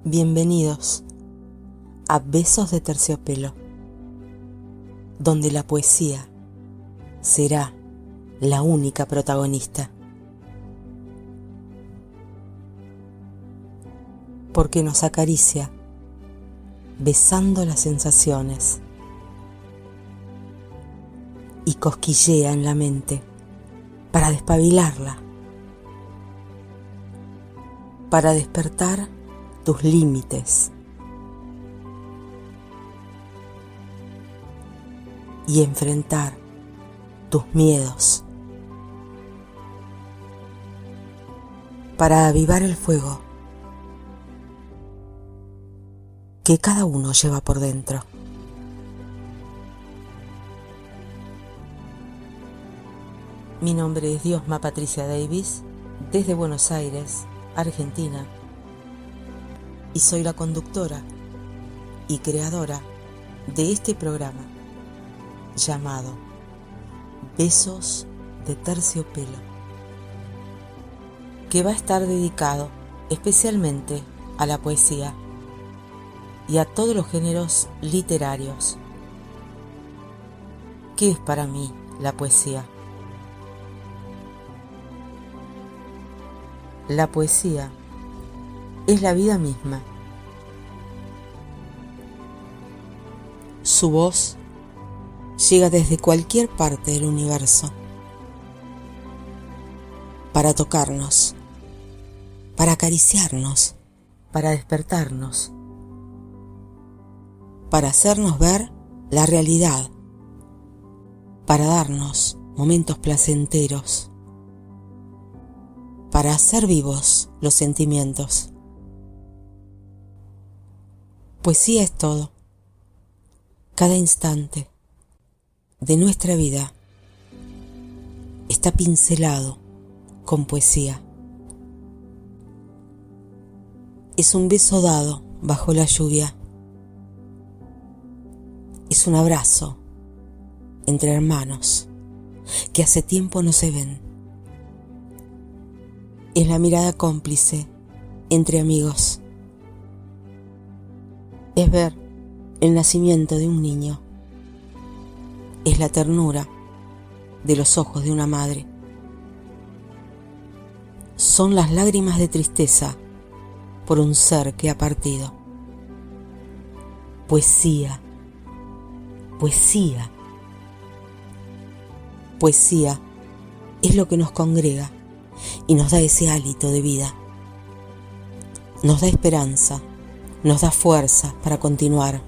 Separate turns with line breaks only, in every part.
Bienvenidos a Besos de Terciopelo, donde la poesía será la única protagonista. Porque nos acaricia, besando las sensaciones, y cosquillea en la mente para despabilarla, para despertar tus límites y enfrentar tus miedos, para avivar el fuego que cada uno lleva por dentro. Mi nombre es Diosma Patricia Davis, desde Buenos Aires, Argentina, y soy la conductora y creadora de este programa llamado Besos de Terciopelo, que va a estar dedicado especialmente a la poesía y a todos los géneros literarios. ¿Qué es para mí la poesía? La poesía es la vida misma. Su voz llega desde cualquier parte del universo para tocarnos, para acariciarnos, para despertarnos, para hacernos ver la realidad, para darnos momentos placenteros, para hacer vivos los sentimientos. Poesía es todo. Cada instante de nuestra vida está pincelado con poesía. Es un beso dado bajo la lluvia. Es un abrazo entre hermanos que hace tiempo no se ven. Es la mirada cómplice entre amigos. Es ver el nacimiento de un niño. Es la ternura de los ojos de una madre. Son las lágrimas de tristeza por un ser que ha partido. Poesía, poesía. Poesía es lo que nos congrega y nos da ese hálito de vida. Nos da esperanza, nos da fuerza para continuar.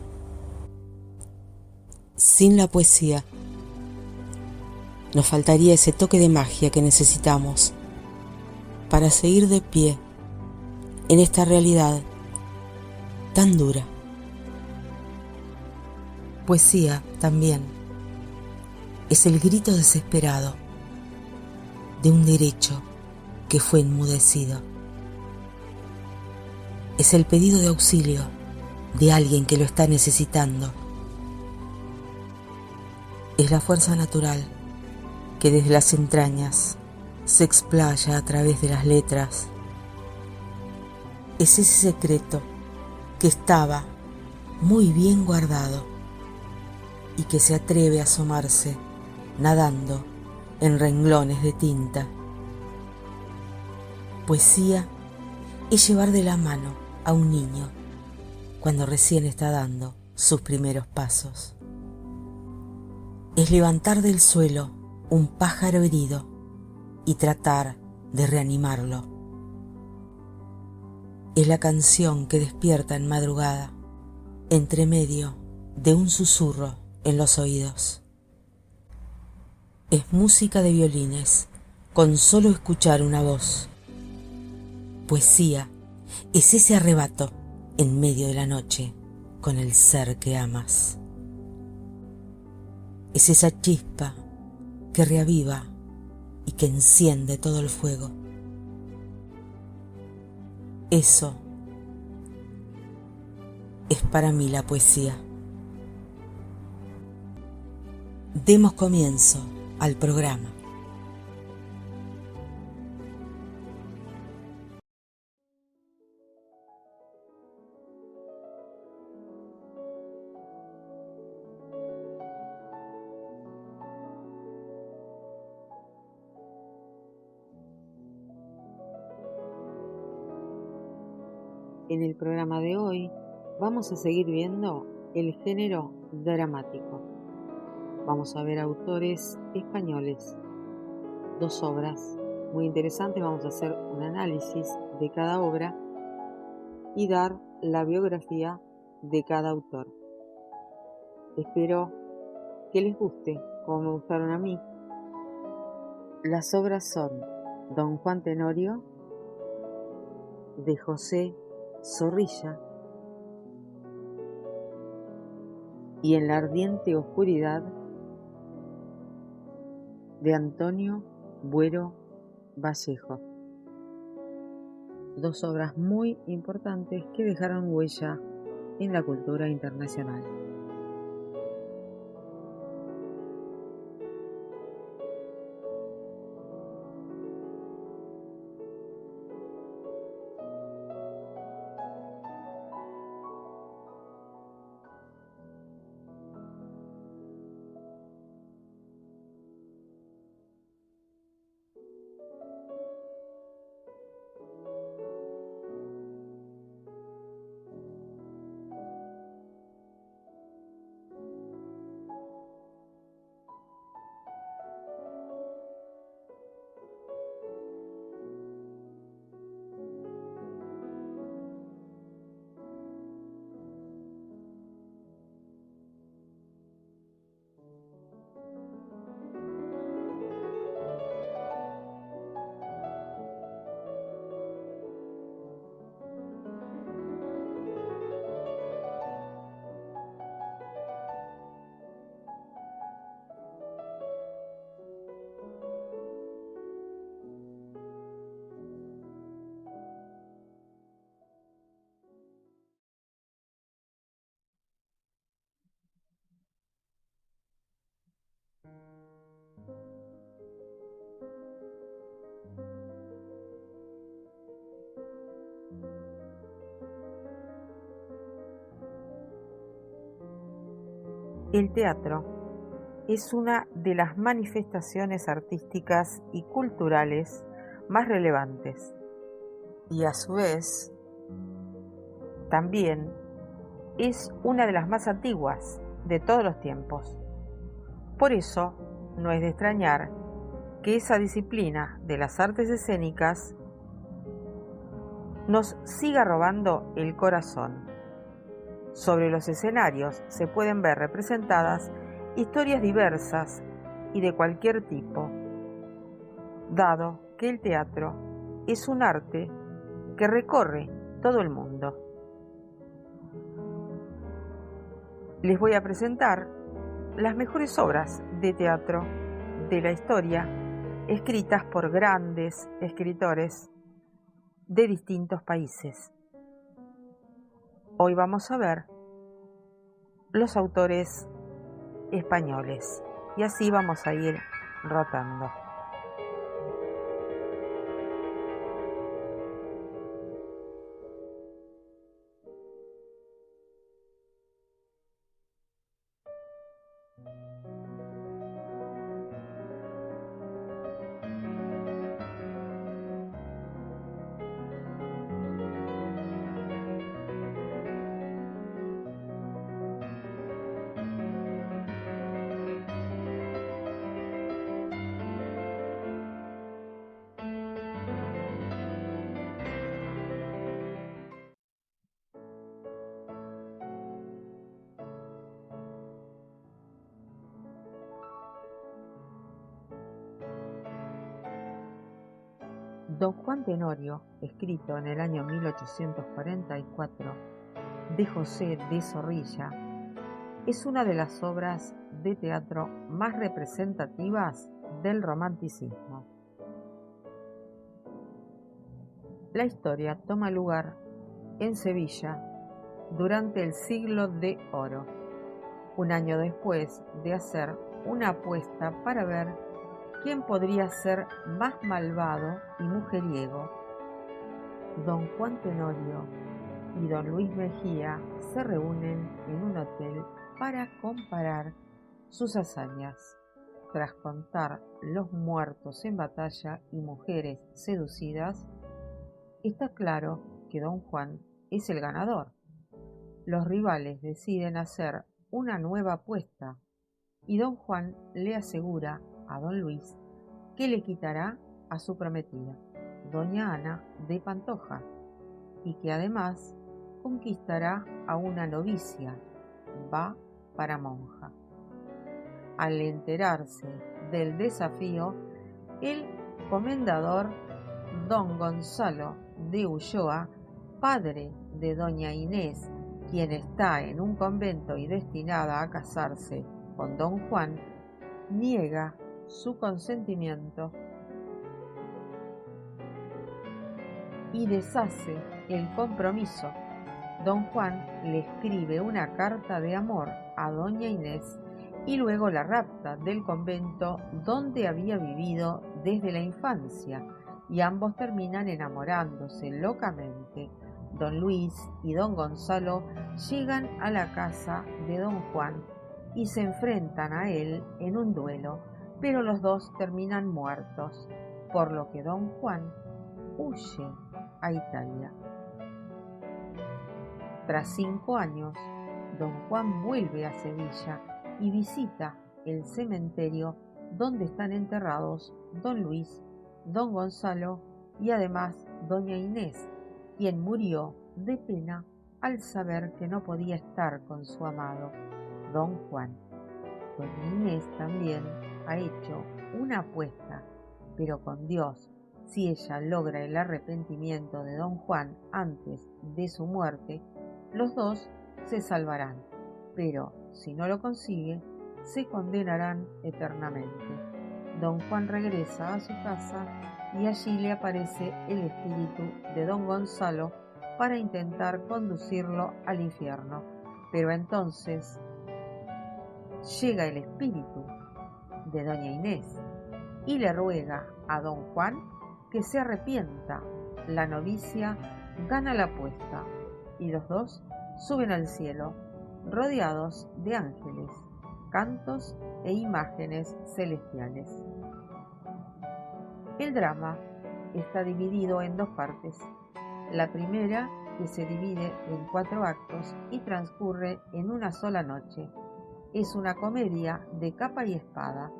Sin la poesía, nos faltaría ese toque de magia que necesitamos para seguir de pie en esta realidad tan dura. Poesía también es el grito desesperado de un derecho que fue enmudecido. Es el pedido de auxilio de alguien que lo está necesitando. Es la fuerza natural que desde las entrañas se explaya a través de las letras. Es ese secreto que estaba muy bien guardado y que se atreve a asomarse nadando en renglones de tinta. Poesía es llevar de la mano a un niño cuando recién está dando sus primeros pasos. Es levantar del suelo un pájaro herido y tratar de reanimarlo. Es la canción que despierta en madrugada, entre medio de un susurro en los oídos. Es música de violines, con solo escuchar una voz. Poesía es ese arrebato en medio de la noche con el ser que amas. Es esa chispa que reaviva y que enciende todo el fuego. Eso es para mí la poesía. Demos comienzo al programa. En el programa de hoy vamos a seguir viendo el género dramático. Vamos a ver autores españoles, 2 obras muy interesantes. Vamos a hacer un análisis de cada obra y dar la biografía de cada autor. Espero que les guste, como me gustaron a mí. Las obras son Don Juan Tenorio, de José Zorrilla, y En la ardiente oscuridad, de Antonio Buero Vallejo. 2 obras muy importantes que dejaron huella en la cultura internacional. El teatro es una de las manifestaciones artísticas y culturales más relevantes y a su vez también es una de las más antiguas de todos los tiempos. Por eso no es de extrañar que esa disciplina de las artes escénicas nos siga robando el corazón. Sobre los escenarios se pueden ver representadas historias diversas y de cualquier tipo, dado que el teatro es un arte que recorre todo el mundo. Les voy a presentar las mejores obras de teatro de la historia, escritas por grandes escritores de distintos países. Hoy vamos a ver los autores españoles y así vamos a ir rotando. Don Juan Tenorio, escrito en el año 1844, de José de Zorrilla, es una de las obras de teatro más representativas del romanticismo. La historia toma lugar en Sevilla durante el Siglo de Oro, un año después de hacer una apuesta para ver quién podría ser más malvado y mujeriego. Don Juan Tenorio y don Luis Mejía se reúnen en un hotel para comparar sus hazañas. Tras contar los muertos en batalla y mujeres seducidas, está claro que don Juan
es el ganador. Los rivales deciden hacer una nueva apuesta y don Juan le asegura a don Luis que le quitará a su prometida, doña Ana de Pantoja, y que además conquistará a una novicia, va para monja. Al enterarse del desafío, el comendador don Gonzalo de Ulloa, padre de doña Inés, quien está en un convento y destinada a casarse con don Juan, niega su consentimiento y deshace el compromiso. Don Juan le escribe una carta de amor a doña Inés y luego la rapta del convento donde había vivido desde la infancia, y ambos terminan enamorándose locamente. Don Luis y don Gonzalo llegan a la casa de don Juan y se enfrentan a él en un duelo, pero los dos terminan muertos, por lo que don Juan huye a Italia. Tras 5 años, don Juan vuelve a Sevilla y visita el cementerio donde están enterrados don Luis, don Gonzalo y además doña Inés, quien murió de pena al saber que no podía estar con su amado, don Juan. Doña Inés también ha hecho una apuesta, pero con Dios, si ella logra el arrepentimiento de don Juan antes de su muerte, los dos se salvarán, pero si no lo consigue, se condenarán eternamente. Don Juan regresa a su casa y allí le aparece el espíritu de don Gonzalo para intentar conducirlo al infierno. Pero entonces llega el espíritu de doña Inés y le ruega a don Juan que se arrepienta. La novicia gana la apuesta y los dos suben al cielo, rodeados de ángeles, cantos e imágenes celestiales. El drama está dividido en 2 partes. La primera, que se divide en 4 actos y transcurre en una sola noche. Es una comedia de capa y espada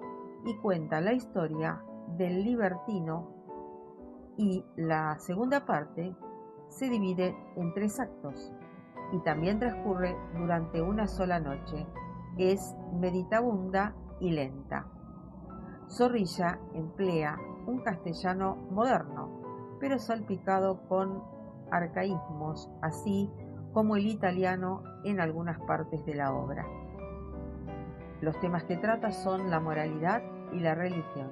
y cuenta la historia del libertino, y la segunda parte se divide en 3 actos y también transcurre durante una sola noche. Es meditabunda y lenta. Zorrilla emplea un castellano moderno, pero salpicado con arcaísmos, así como el italiano en algunas partes de la obra. Los temas que trata son la moralidad y la religión.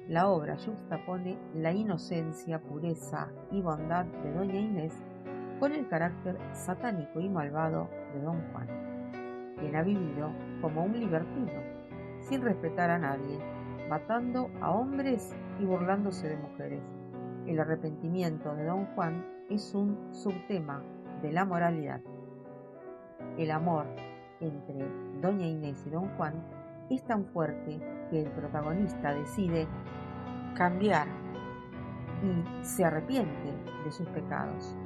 La obra juxtapone la inocencia, pureza y bondad de doña Inés con el carácter satánico y malvado de don Juan, quien ha vivido como un libertino, sin respetar a nadie, matando a hombres y burlándose de mujeres. El arrepentimiento de don Juan es un subtema de la moralidad. El amor entre doña Inés y don Juan es tan fuerte que el protagonista decide cambiar y se arrepiente de sus pecados.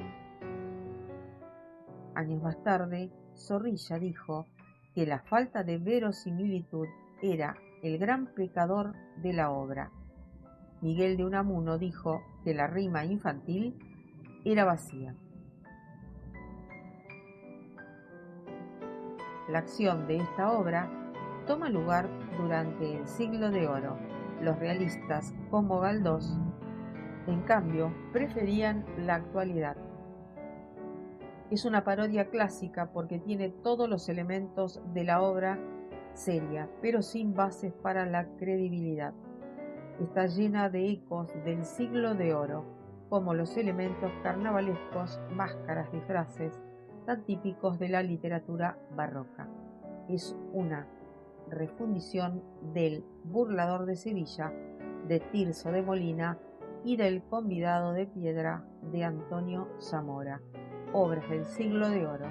Años más tarde, Zorrilla dijo que la falta de verosimilitud era el gran pecador de la obra. Miguel de Unamuno dijo que la rima infantil era vacía. La acción de esta obra toma lugar durante el Siglo de Oro. Los realistas, como Galdós, en cambio, preferían la actualidad. Es una parodia clásica porque tiene todos los elementos de la obra seria, pero sin bases para la credibilidad. Está llena de ecos del Siglo de Oro, como los elementos carnavalescos, máscaras, disfraces, tan típicos de la literatura barroca. Es una refundición del Burlador de Sevilla, de Tirso de Molina, y del Convidado de Piedra, de Antonio Zamora. Obras del Siglo de Oro.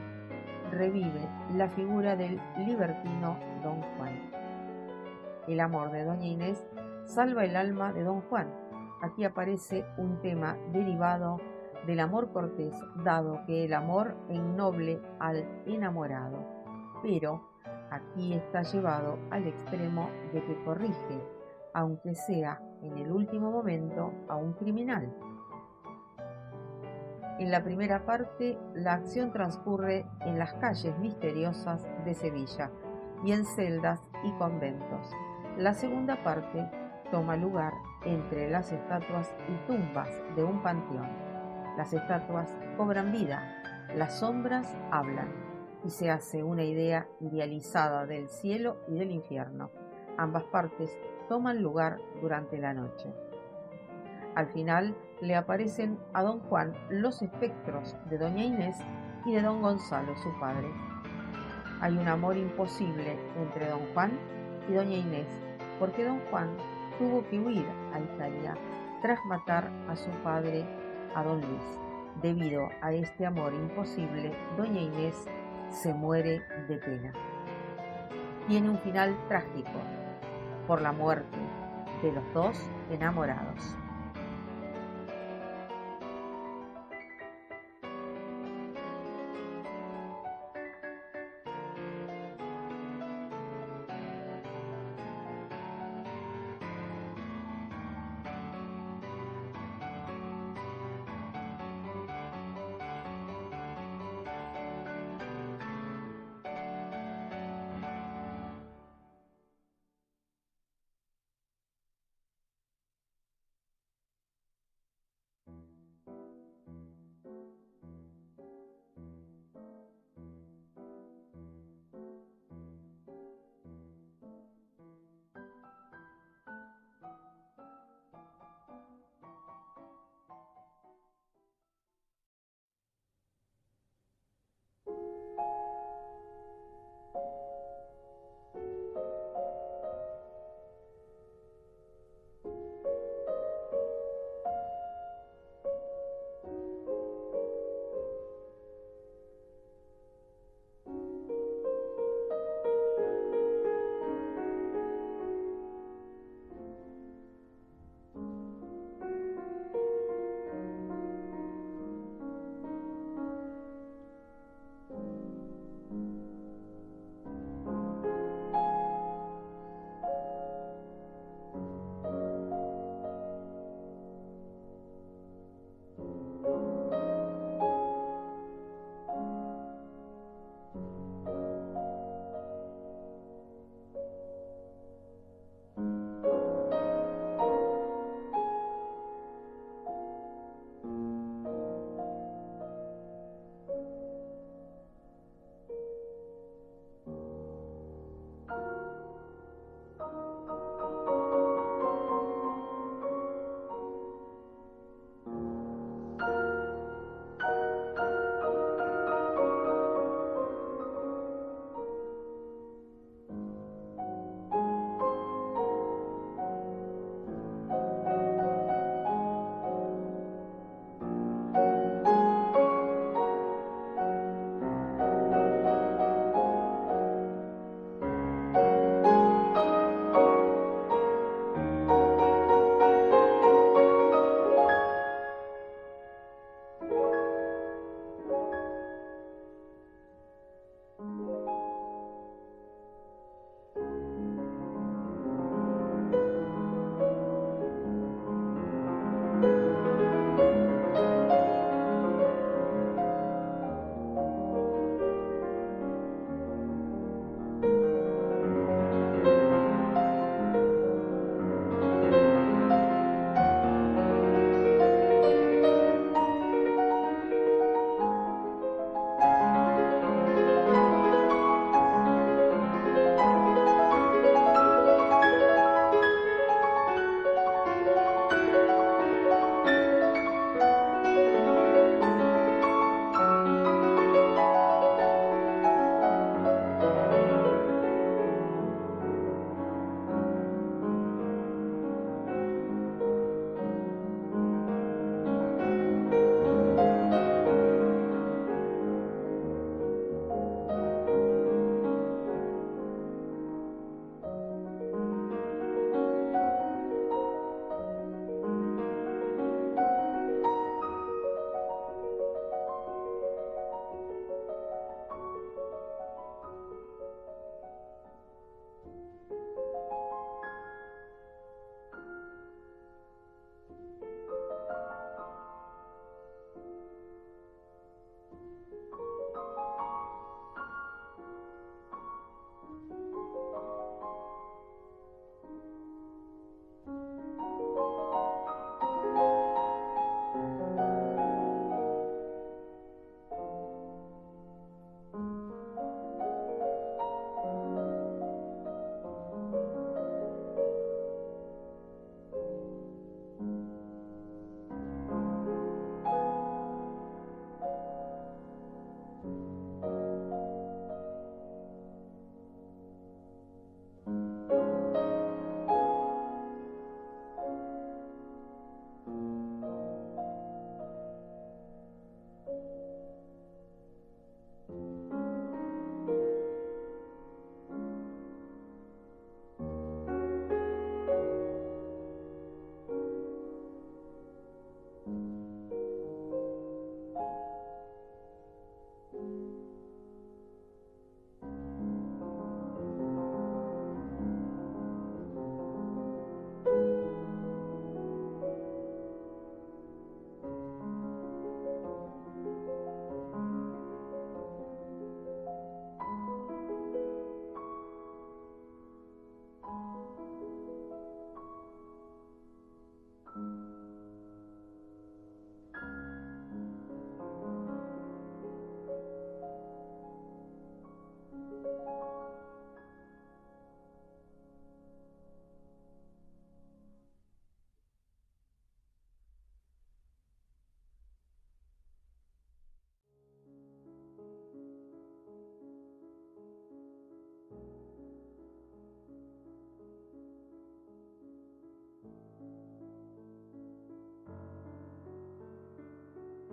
Revive la figura del libertino don Juan. El amor de doña Inés salva el alma de don Juan. Aquí aparece un tema derivado del amor cortés, dado que el amor ennoble al enamorado, pero aquí está llevado al extremo de que corrige, aunque sea en el último momento, a un criminal. En la primera parte, la acción transcurre en las calles misteriosas de Sevilla y en celdas y conventos. La segunda parte toma lugar entre las estatuas y tumbas de un panteón. Las estatuas cobran vida, las sombras hablan y se hace una idea idealizada del cielo y del infierno. Ambas partes toman lugar durante la noche. Al final le aparecen a don Juan los espectros de doña Inés y de don Gonzalo, su padre. Hay un amor imposible entre don Juan y doña Inés, porque don Juan tuvo que huir a Italia tras matar a su padre, a don Luis. Debido a este amor imposible, doña Inés se muere de pena. Tiene un final trágico por la muerte de los dos enamorados.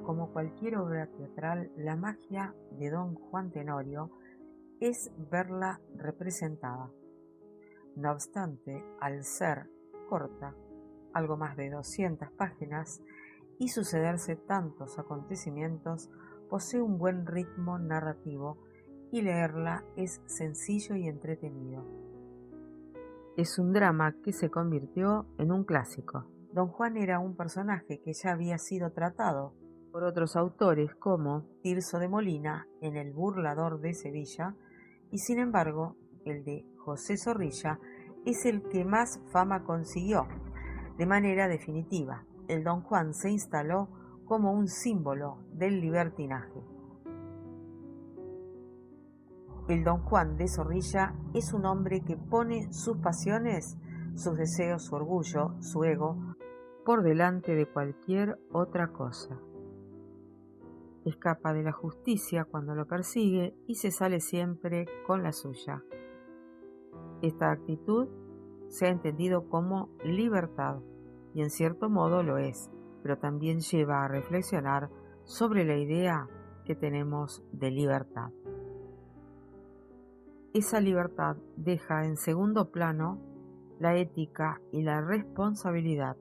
como cualquier obra teatral, la magia de Don Juan Tenorio es verla representada. No obstante, al ser corta, algo más de 200 páginas, y sucederse tantos acontecimientos, posee un buen ritmo narrativo y leerla es sencillo y entretenido. Es un drama que se convirtió en un clásico. Don Juan era un personaje que ya había sido tratado por otros autores como Tirso de Molina en El burlador de Sevilla, y sin embargo el de José Zorrilla es el que más fama consiguió. De manera definitiva, el Don Juan se instaló como un símbolo del libertinaje. El Don Juan de Zorrilla es un hombre que pone sus pasiones, sus deseos, su orgullo, su ego, por delante de cualquier otra cosa. Escapa de la justicia cuando lo persigue y se sale siempre con la suya. Esta actitud se ha entendido como libertad, y en cierto modo lo es, pero también lleva a reflexionar sobre la idea que tenemos de libertad. Esa libertad deja en segundo plano la ética y la responsabilidad.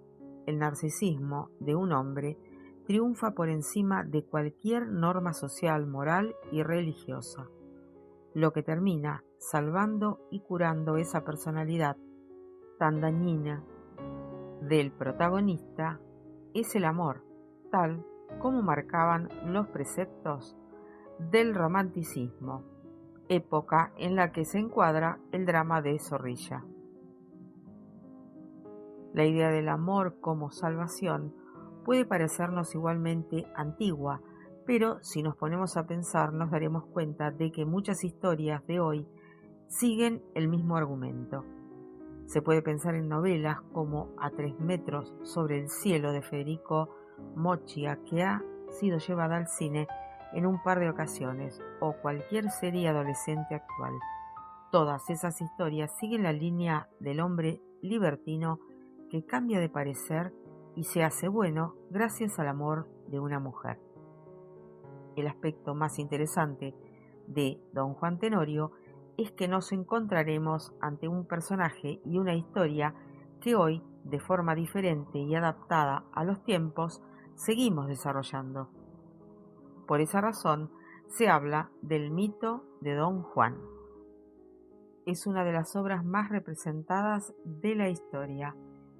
El narcisismo de un hombre triunfa por encima de cualquier norma social, moral y religiosa, lo que termina salvando y curando esa personalidad tan dañina del protagonista es el amor, tal como marcaban los preceptos del romanticismo, época en la que se encuadra el drama de Zorrilla. La idea del amor como salvación puede parecernos igualmente antigua, pero si nos ponemos a pensar nos daremos cuenta de que muchas historias de hoy siguen el mismo argumento. Se puede pensar en novelas como A 3 metros sobre el cielo de Federico Mochia, que ha sido llevada al cine en un par de ocasiones, o cualquier serie adolescente actual. Todas esas historias siguen la línea del hombre libertino que cambia de parecer y se hace bueno gracias al amor de una mujer. El aspecto más interesante de Don Juan Tenorio es que nos encontraremos ante un personaje y una historia que hoy, de forma diferente y adaptada a los tiempos, seguimos desarrollando. Por esa razón, se habla del mito de Don Juan. Es una de las obras más representadas de la historia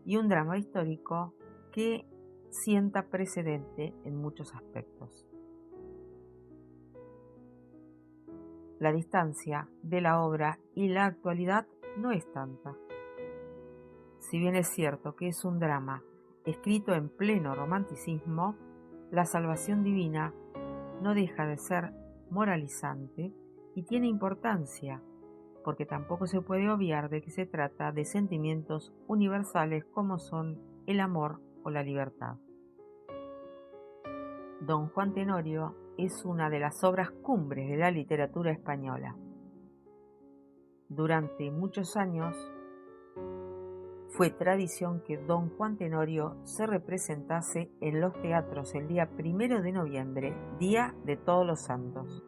y un drama histórico que sienta precedente en muchos aspectos. La distancia de la obra y la actualidad no es tanta. Si bien es cierto que es un drama escrito en pleno romanticismo, la salvación divina no deja de ser moralizante y tiene importancia, porque tampoco se puede obviar de que se trata de sentimientos universales como son el amor o la libertad. Don Juan Tenorio es una de las obras cumbres de la literatura española. Durante muchos años fue tradición que Don Juan Tenorio se representase en los teatros el día 1 de noviembre, Día de Todos los Santos.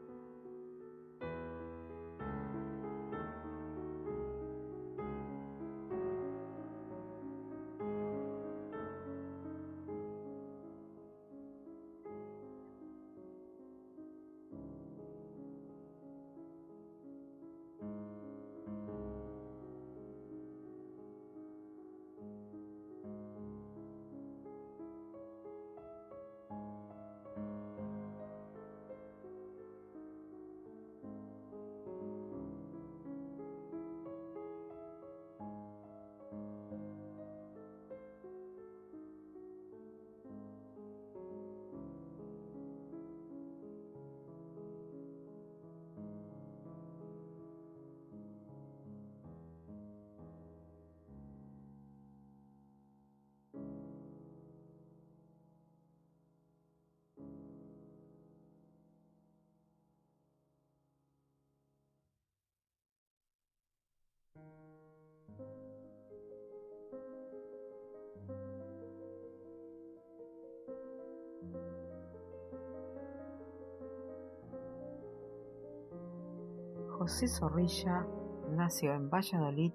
José Zorrilla nació en Valladolid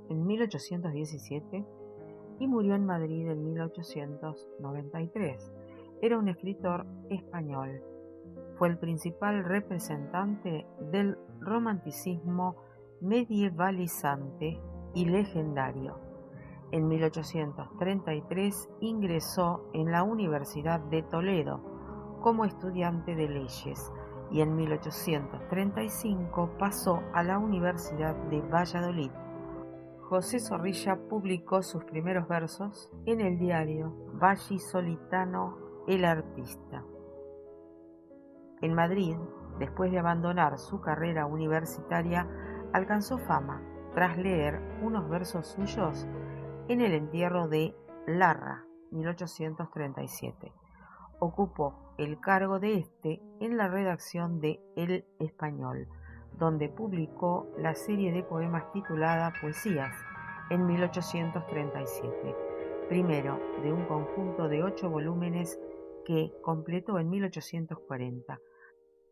en 1817 y murió en Madrid en 1893. Era un escritor español. Fue el principal representante del romanticismo medievalizante y legendario. En 1833 ingresó en la Universidad de Toledo como estudiante de leyes y en 1835 pasó a la Universidad de Valladolid. José Zorrilla publicó sus primeros versos en el diario vallisoletano El Artista. En Madrid, después de abandonar su carrera universitaria, alcanzó fama tras leer unos versos suyos en el entierro de Larra, 1837. Ocupó el cargo de este en la redacción de El Español, donde publicó la serie de poemas titulada Poesías en 1837, primero de un conjunto de 8 volúmenes que completó en 1840.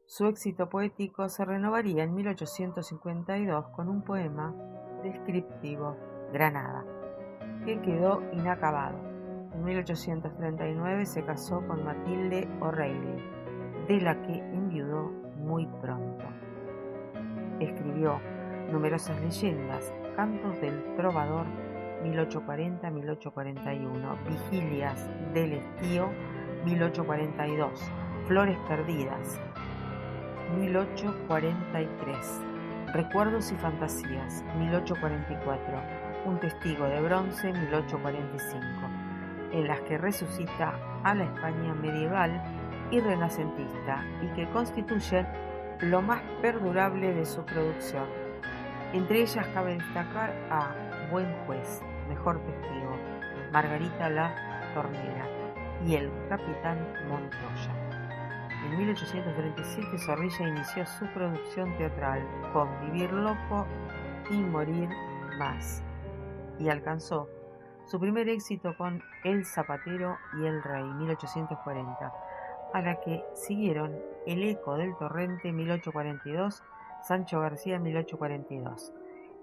Su éxito poético se renovaría en 1852 con un poema descriptivo, Granada, que quedó inacabado. En 1839 se casó con Matilde O'Reilly, de la que enviudó muy pronto. Escribió numerosas leyendas, Cantos del Trovador, 1840-1841, Vigilias del Estío, 1842, Flores Perdidas, 1843, Recuerdos y Fantasías, 1844, Un Testigo de Bronce, 1845, en las que resucita a la España medieval y renacentista y que constituyen lo más perdurable de su producción. Entre ellas cabe destacar a Buen Juez, Mejor Testigo, Margarita la Tornera y El Capitán Montoya. En 1837 Zorrilla inició su producción teatral con Vivir Loco y Morir Más y alcanzó su primer éxito con El Zapatero y el Rey, 1840, a la que siguieron El Eco del Torrente, 1842, Sancho García, 1842,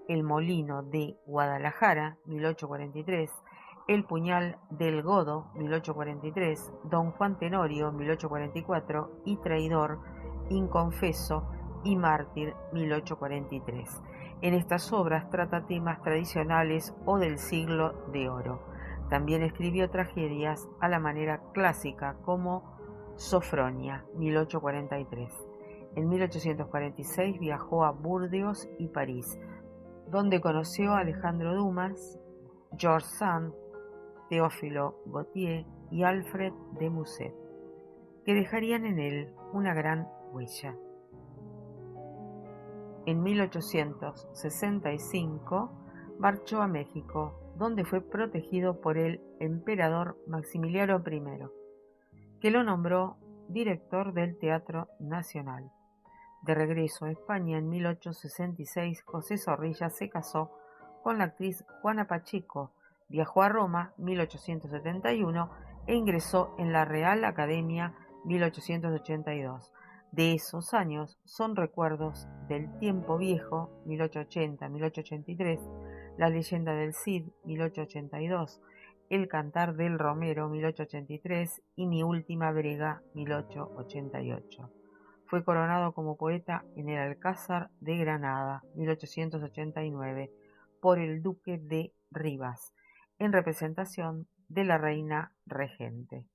El Molino de Guadalajara, 1843, El Puñal del Godo, 1843, Don Juan Tenorio, 1844, y Traidor, Inconfeso y Mártir, 1843. En estas obras trata temas tradicionales o del siglo de oro. También escribió tragedias a la manera clásica como Sofronia, 1843. En 1846 viajó a Burdeos y París, donde conoció a Alejandro Dumas, George Sand, Teófilo Gautier y Alfred de Musset, que dejarían en él una gran huella. En 1865 marchó a México, donde fue protegido por el emperador Maximiliano I, que lo nombró director del Teatro Nacional. De regreso a España en 1866, José Zorrilla se casó con la actriz Juana Pacheco, viajó a Roma 1871 e ingresó en la Real Academia 1882. De esos años son recuerdos del Tiempo Viejo 1880-1883, La Leyenda del Cid 1882, El Cantar del Romero 1883 y Mi Última Brega 1888. Fue coronado como poeta en el Alcázar de Granada 1889 por el Duque de Rivas, en representación de la reina regente.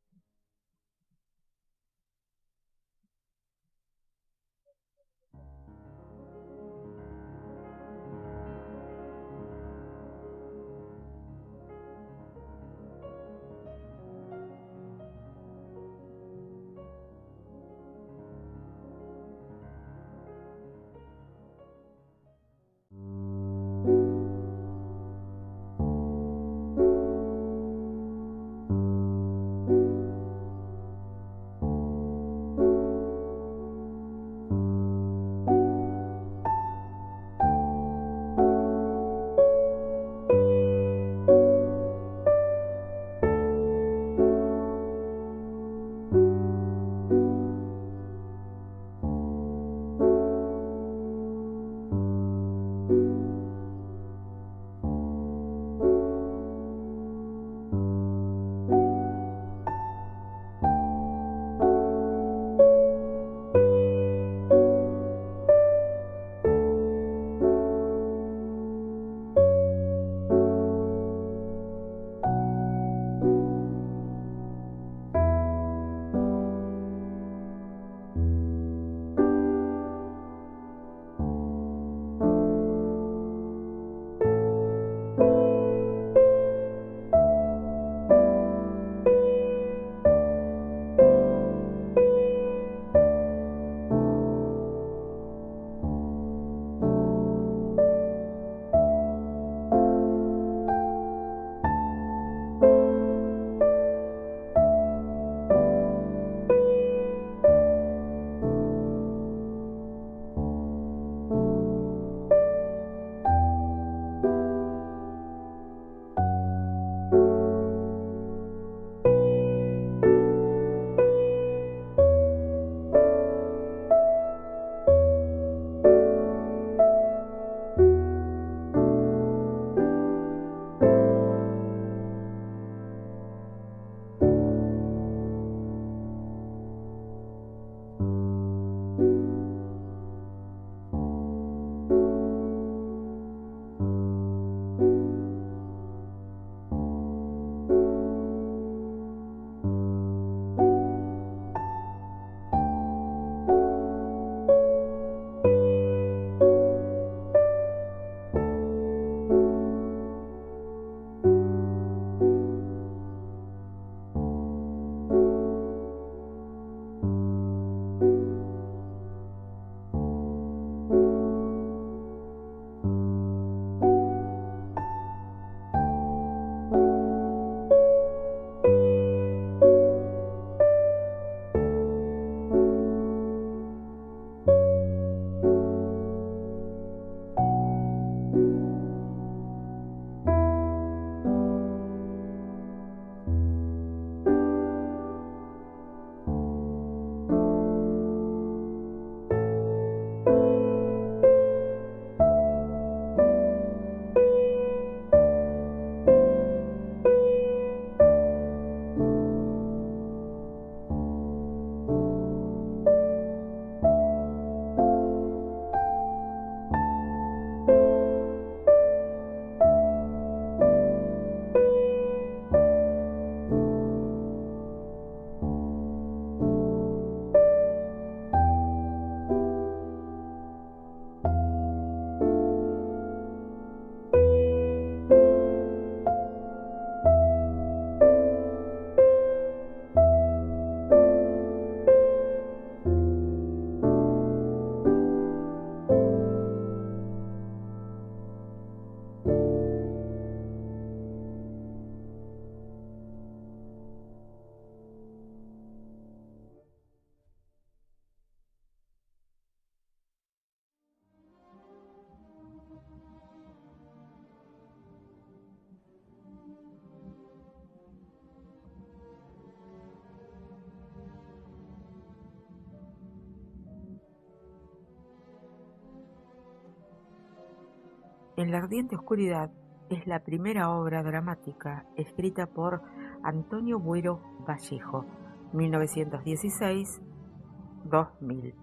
En la ardiente oscuridad es la primera obra dramática escrita por Antonio Buero Vallejo, 1916-2000,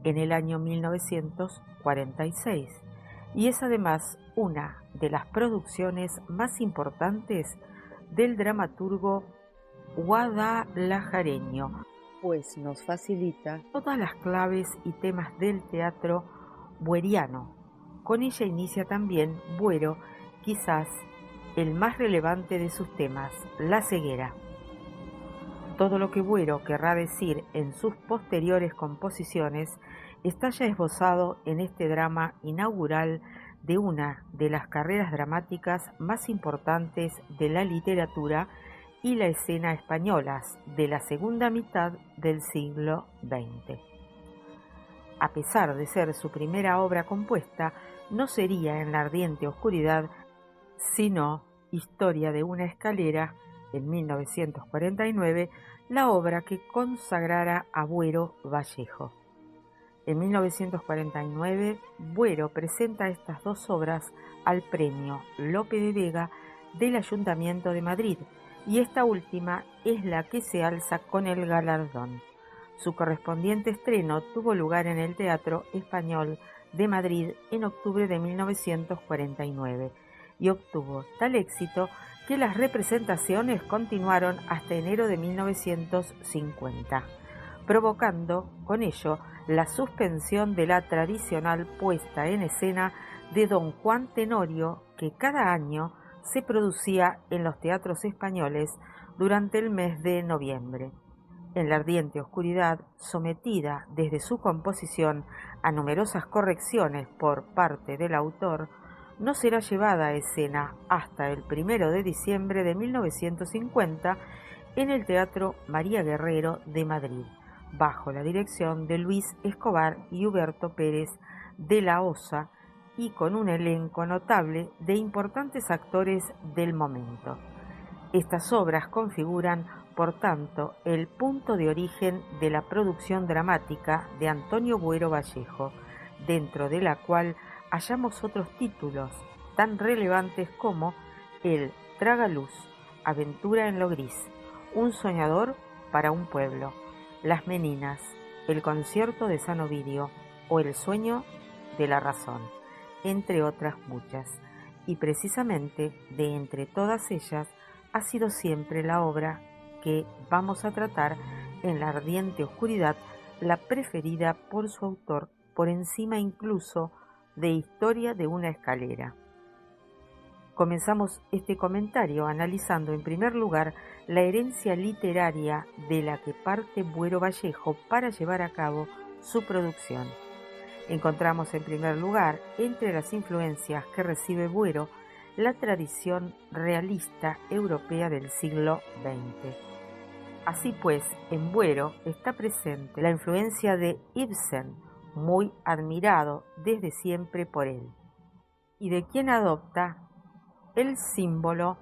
en el año 1946, y es además una de las producciones más importantes del dramaturgo guadalajareño, pues nos facilita todas las claves y temas del teatro bueriano. Con ella inicia también Buero, quizás el más relevante de sus temas, la ceguera. Todo lo que Buero querrá decir en sus posteriores composiciones está ya esbozado en este drama inaugural de una de las carreras dramáticas más importantes de la literatura y la escena españolas de la segunda mitad del siglo XX. A pesar de ser su primera obra compuesta, no sería En la ardiente oscuridad, sino Historia de una escalera, en 1949, la obra que consagrara a Buero Vallejo. En 1949, Buero presenta estas dos obras al Premio Lope de Vega del Ayuntamiento de Madrid, y esta última es la que se alza con el galardón. Su correspondiente estreno tuvo lugar en el Teatro Español de Madrid en octubre de 1949 y obtuvo tal éxito que las representaciones continuaron hasta enero de 1950, provocando con ello la suspensión de la tradicional puesta en escena de Don Juan Tenorio, que cada año se producía en los teatros españoles durante el mes de noviembre. En la ardiente oscuridad, sometida desde su composición a numerosas correcciones por parte del autor, no será llevada a escena hasta el 1 de diciembre de 1950 en el Teatro María Guerrero de Madrid, bajo la dirección de Luis Escobar y Huberto Pérez de la Osa, y con un elenco notable de importantes actores del momento. Estas obras configuran, por tanto, el punto de origen de la producción dramática de Antonio Buero Vallejo, dentro de la cual hallamos otros títulos tan relevantes como El Tragaluz, Aventura en lo gris, Un soñador para un pueblo, Las meninas, El concierto de San Ovidio o El sueño de la razón, entre otras muchas. Y precisamente de entre todas ellas ha sido siempre la obra que vamos a tratar en la ardiente oscuridad, la preferida por su autor, por encima incluso de Historia de una escalera. Comenzamos este comentario analizando en primer lugar la herencia literaria de la que parte Buero Vallejo para llevar a cabo su producción. Encontramos en primer lugar, entre las influencias que recibe Buero, la tradición realista europea del siglo XX. Así pues, en Buero está presente la influencia de Ibsen, muy admirado desde siempre por él, y de quien adopta el símbolo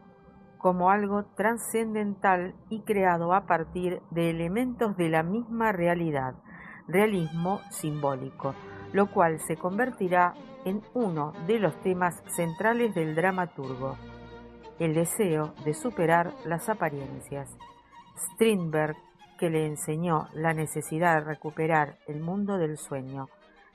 como algo trascendental y creado a partir de elementos de la misma realidad, realismo simbólico, lo cual se convertirá en uno de los temas centrales del dramaturgo, el deseo de superar las apariencias. Strindberg, que le enseñó la necesidad de recuperar el mundo del sueño,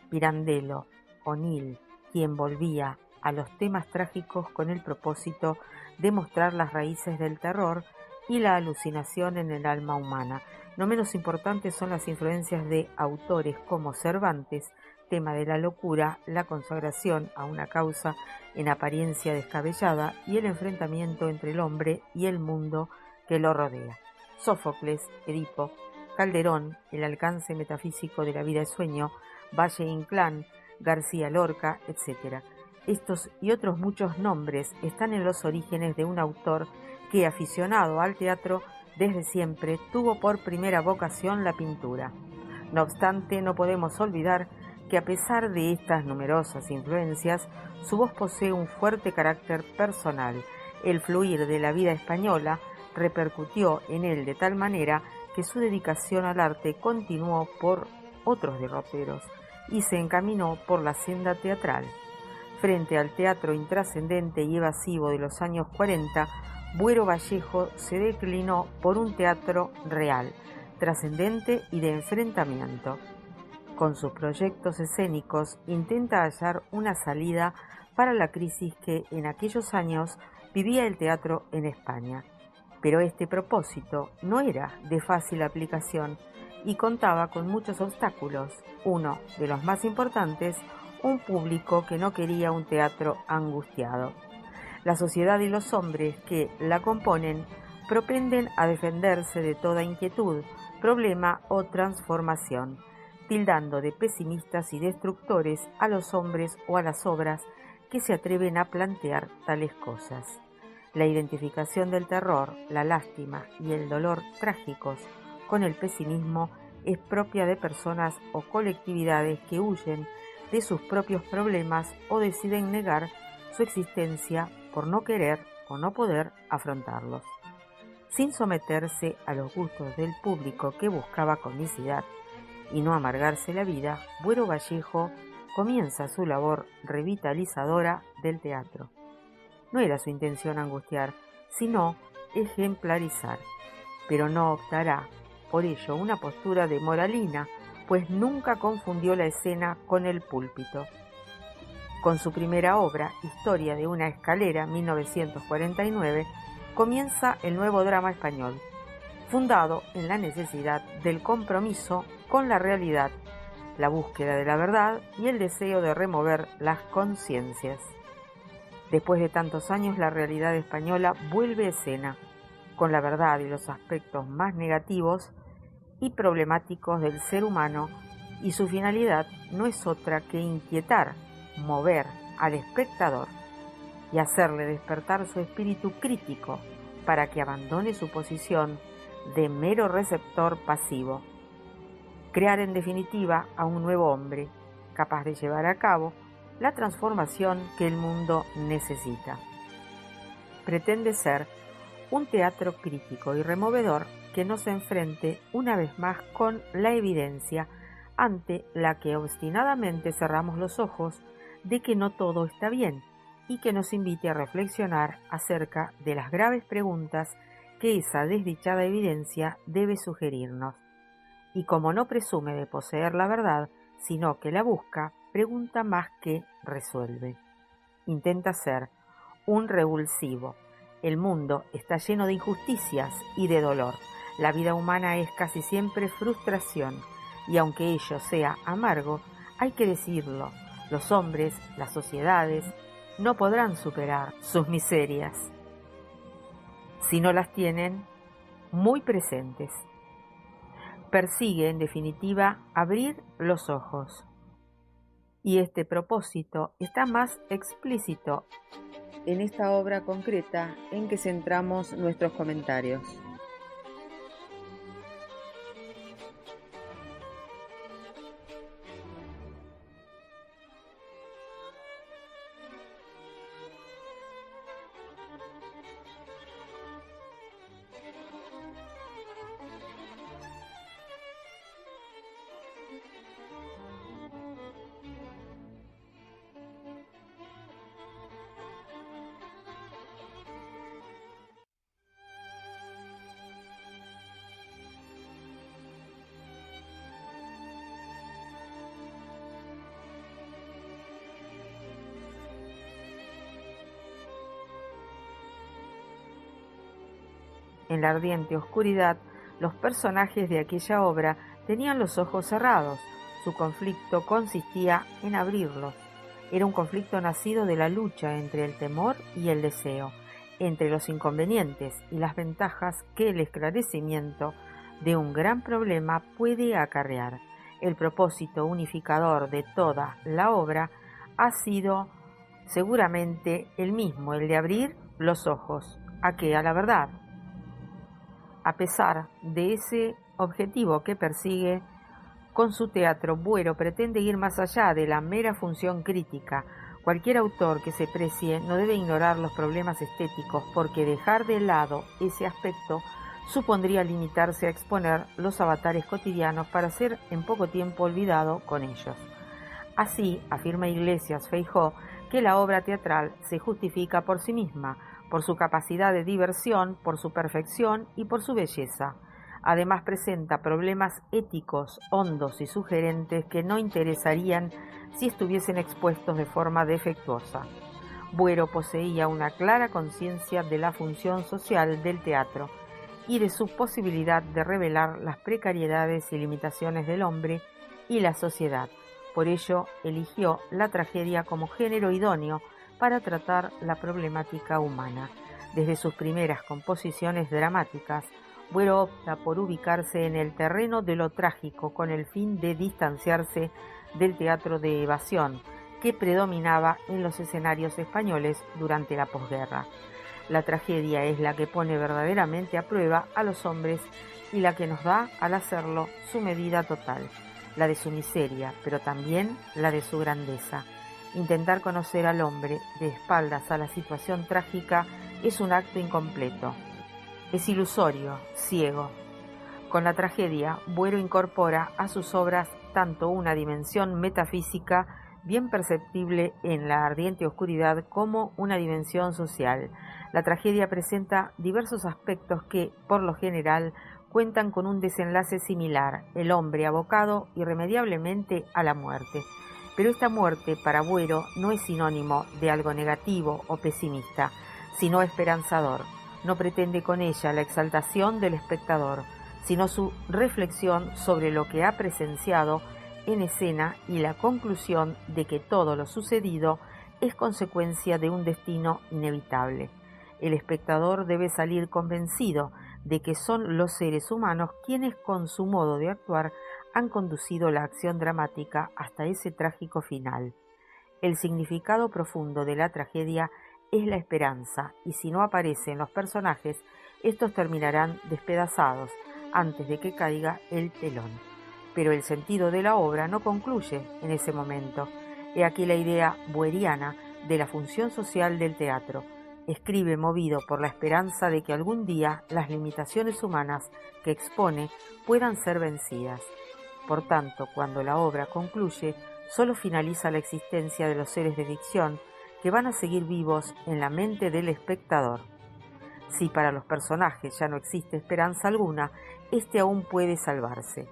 Pirandello, O'Neill, quien volvía a los temas trágicos con el propósito de mostrar las raíces del terror y la alucinación en el alma humana. No menos importantes son las influencias de autores como Cervantes, tema de la locura, la consagración a una causa en apariencia descabellada y el enfrentamiento entre el hombre y el mundo que lo rodea. Sófocles, Edipo, Calderón, el alcance metafísico de la vida y sueño, Valle Inclán, García Lorca, etc. Estos y otros muchos nombres están en los orígenes de un autor que, aficionado al teatro, desde siempre tuvo por primera vocación la pintura. No obstante, no podemos olvidar que a pesar de estas numerosas influencias, su voz posee un fuerte carácter personal. El fluir de la vida española repercutió en él de tal manera que su dedicación al arte continuó por otros derroteros y se encaminó por la senda teatral.
Frente al teatro intrascendente y evasivo de los años 40, Buero Vallejo se declinó por un teatro real, trascendente y de enfrentamiento. Con sus proyectos escénicos intenta hallar una salida para la crisis que en aquellos años vivía el teatro en España. Pero este propósito no era de fácil aplicación y contaba con muchos obstáculos. Uno de los más importantes, un público que no quería un teatro angustiado. La sociedad y los hombres que la componen propenden a defenderse de toda inquietud, problema o transformación, tildando de pesimistas y destructores a los hombres o a las obras que se atreven a plantear tales cosas. La identificación del terror, la lástima y el dolor trágicos con el pesimismo es propia de personas o colectividades que huyen de sus propios problemas o deciden negar su existencia por no querer o no poder afrontarlos. Sin someterse a los gustos del público que buscaba comicidad y no amargarse la vida, Buero Vallejo comienza su labor revitalizadora del teatro. No era su intención angustiar, sino ejemplarizar, pero no optará por ello una postura de moralina, pues nunca confundió la escena con el púlpito. Con su primera obra, Historia de una escalera, 1949, comienza el nuevo drama español, fundado en la necesidad del compromiso con la realidad, la búsqueda de la verdad y el deseo de remover las conciencias. Después de tantos años, la realidad española vuelve a escena, con la verdad y los aspectos más negativos y problemáticos del ser humano, y su finalidad no es otra que inquietar, mover al espectador y hacerle despertar su espíritu crítico para que abandone su posición de mero receptor pasivo. Crear en definitiva a un nuevo hombre, capaz de llevar a cabo la transformación que el mundo necesita. Pretende ser un teatro crítico y removedor que nos enfrente una vez más con la evidencia ante la que obstinadamente cerramos los ojos de que no todo está bien y que nos invite a reflexionar acerca de las graves preguntas que esa desdichada evidencia debe sugerirnos. Y como no presume de poseer la verdad, sino que la busca, pregunta más que resuelve. Intenta ser un revulsivo. El mundo está lleno de injusticias y de dolor. La vida humana es casi siempre frustración, y aunque ello sea amargo, hay que decirlo, los hombres, las sociedades, no podrán superar sus miserias si no las tienen muy presentes. Persigue, en definitiva, abrir los ojos. Y este propósito está más explícito en esta obra concreta en que centramos nuestros comentarios. En la ardiente oscuridad, los personajes de aquella obra tenían los ojos cerrados. Su conflicto consistía en abrirlos. Era un conflicto nacido de la lucha entre el temor y el deseo, entre los inconvenientes y las ventajas que el esclarecimiento de un gran problema puede acarrear. El propósito unificador de toda la obra ha sido seguramente el mismo, el de abrir los ojos. ¿A qué? A la verdad. A pesar de ese objetivo que persigue, con su teatro, Buero pretende ir más allá de la mera función crítica. Cualquier autor que se precie no debe ignorar los problemas estéticos, porque dejar de lado ese aspecto supondría limitarse a exponer los avatares cotidianos para ser en poco tiempo olvidado con ellos. Así, afirma Iglesias Feijóo, que la obra teatral se justifica por sí misma, por su capacidad de diversión, por su perfección y por su belleza. Además presenta problemas éticos hondos y sugerentes que no interesarían si estuviesen expuestos de forma defectuosa. Buero poseía una clara conciencia de la función social del teatro y de su posibilidad de revelar las precariedades y limitaciones del hombre y la sociedad. Por ello, eligió la tragedia como género idóneo para tratar la problemática humana. Desde sus primeras composiciones dramáticas, Buero opta por ubicarse en el terreno de lo trágico con el fin de distanciarse del teatro de evasión que predominaba en los escenarios españoles durante la posguerra. La tragedia es la que pone verdaderamente a prueba a los hombres y la que nos da, al hacerlo, su medida total, la de su miseria, pero también la de su grandeza. Intentar conocer al hombre de espaldas a la situación trágica es un acto incompleto. Es ilusorio, ciego. Con la tragedia, Buero incorpora a sus obras tanto una dimensión metafísica bien perceptible en la ardiente oscuridad como una dimensión social. La tragedia presenta diversos aspectos que, por lo general, cuentan con un desenlace similar, el hombre abocado irremediablemente a la muerte. Pero esta muerte para Buero no es sinónimo de algo negativo o pesimista, sino esperanzador. No pretende con ella la exaltación del espectador, sino su reflexión sobre lo que ha presenciado en escena y la conclusión de que todo lo sucedido es consecuencia de un destino inevitable. El espectador debe salir convencido de que son los seres humanos quienes con su modo de actuar han conducido la acción dramática hasta ese trágico final. El significado profundo de la tragedia es la esperanza, y si no aparece en los personajes, estos terminarán despedazados antes de que caiga el telón. Pero el sentido de la obra no concluye en ese momento. He aquí la idea bueriana de la función social del teatro. Escribe movido por la esperanza de que algún día las limitaciones humanas que expone puedan ser vencidas. Por tanto, cuando la obra concluye, solo finaliza la existencia de los seres de ficción que van a seguir vivos en la mente del espectador. Si para los personajes ya no existe esperanza alguna, éste aún puede salvarse.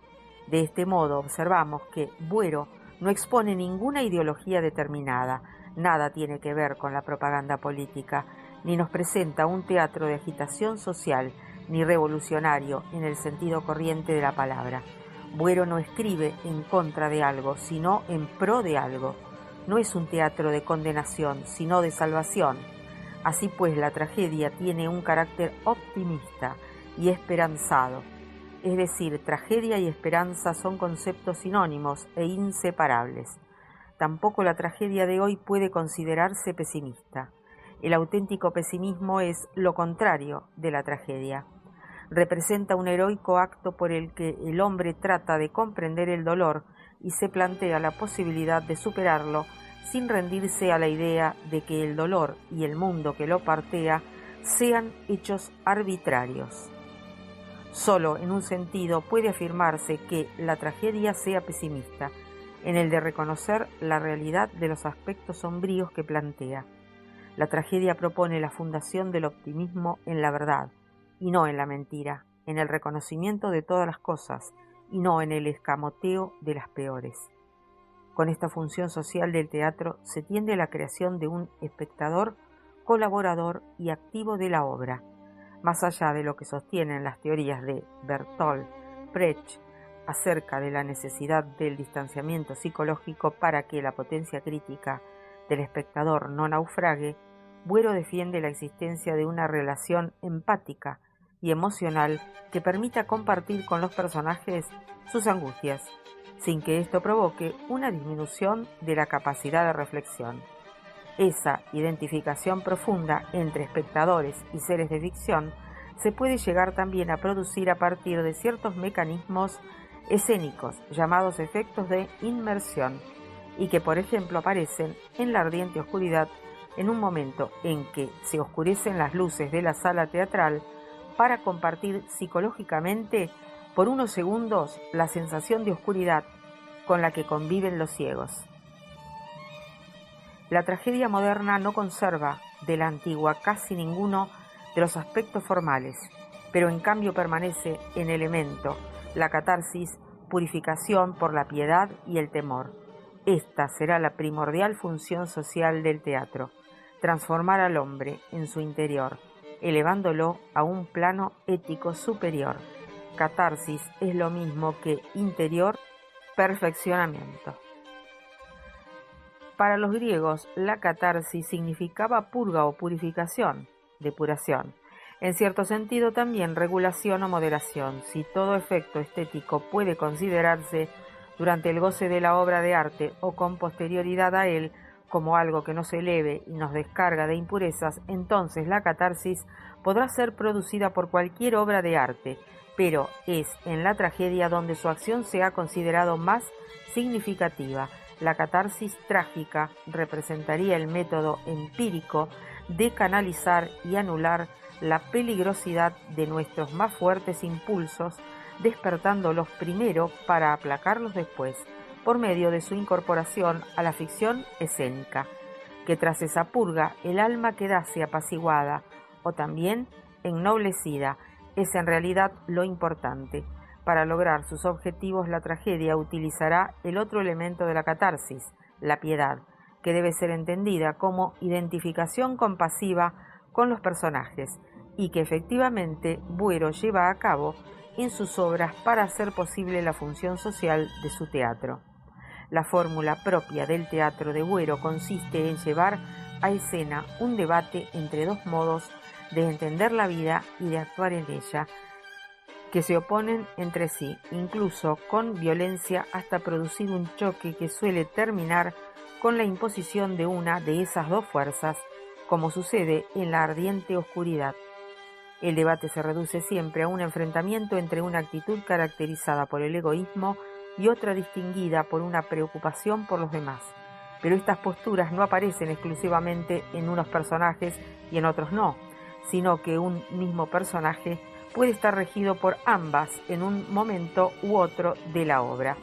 De este modo observamos que Buero no expone ninguna ideología determinada, nada tiene que ver con la propaganda política, ni nos presenta un teatro de agitación social, ni revolucionario en el sentido corriente de la palabra. Buero no escribe en contra de algo, sino en pro de algo. No es un teatro de condenación, sino de salvación. Así pues, la tragedia tiene un carácter optimista y esperanzado. Es decir, tragedia y esperanza son conceptos sinónimos e inseparables. Tampoco la tragedia de hoy puede considerarse pesimista. El auténtico pesimismo es lo contrario de la tragedia. Representa un heroico acto por el que el hombre trata de comprender el dolor y se plantea la posibilidad de superarlo sin rendirse a la idea de que el dolor y el mundo que lo partea sean hechos arbitrarios. Solo en un sentido puede afirmarse que la tragedia sea pesimista, en el de reconocer la realidad de los aspectos sombríos que plantea. La tragedia propone la fundación del optimismo en la verdad, y no en la mentira, en el reconocimiento de todas las cosas, y no en el escamoteo de las peores. Con esta función social del teatro se tiende a la creación de un espectador colaborador y activo de la obra, más allá de lo que sostienen las teorías de Bertolt Brecht acerca de la necesidad del distanciamiento psicológico para que la potencia crítica del espectador no naufrague. Buero defiende la existencia de una relación empática y emocional que permita compartir con los personajes sus angustias, sin que esto provoque una disminución de la capacidad de reflexión. Esa identificación profunda entre espectadores y seres de ficción se puede llegar también a producir a partir de ciertos mecanismos escénicos llamados efectos de inmersión y que, por ejemplo, aparecen en la ardiente oscuridad en un momento en que se oscurecen las luces de la sala teatral para compartir psicológicamente por unos segundos la sensación de oscuridad con la que conviven los ciegos. La tragedia moderna no conserva de la antigua casi ninguno de los aspectos formales, pero en cambio permanece en elemento, la catarsis, purificación por la piedad y el temor. Esta será la primordial función social del teatro, transformar al hombre en su interior, elevándolo a un plano ético superior. Catarsis es lo mismo que interior perfeccionamiento. Para los griegos, la catarsis significaba purga o purificación, depuración. En cierto sentido también regulación o moderación. Si todo efecto estético puede considerarse durante el goce de la obra de arte o con posterioridad a él como algo que nos eleve y nos descarga de impurezas, entonces la catarsis podrá ser producida por cualquier obra de arte, pero es en la tragedia donde su acción se ha considerado más significativa. La catarsis trágica representaría el método empírico de canalizar y anular la peligrosidad de nuestros más fuertes impulsos, despertándolos primero para aplacarlos después, por medio de su incorporación a la ficción escénica, que tras esa purga el alma quedase apaciguada o también ennoblecida. Es en realidad lo importante. Para lograr sus objetivos, la tragedia utilizará el otro elemento de la catarsis, la piedad, que debe ser entendida como identificación compasiva con los personajes, y que efectivamente Buero lleva a cabo en sus obras para hacer posible la función social de su teatro. La fórmula propia del teatro de Buero consiste en llevar a escena un debate entre dos modos de entender la vida y de actuar en ella, que se oponen entre sí, incluso con violencia, hasta producir un choque que suele terminar con la imposición de una de esas dos fuerzas, como sucede en la ardiente oscuridad. El debate se reduce siempre a un enfrentamiento entre una actitud caracterizada por el egoísmo y otra distinguida por una preocupación por los demás. Pero estas posturas no aparecen exclusivamente en unos personajes y en otros no, sino que un mismo personaje puede estar regido por ambas en un momento u otro de la obra.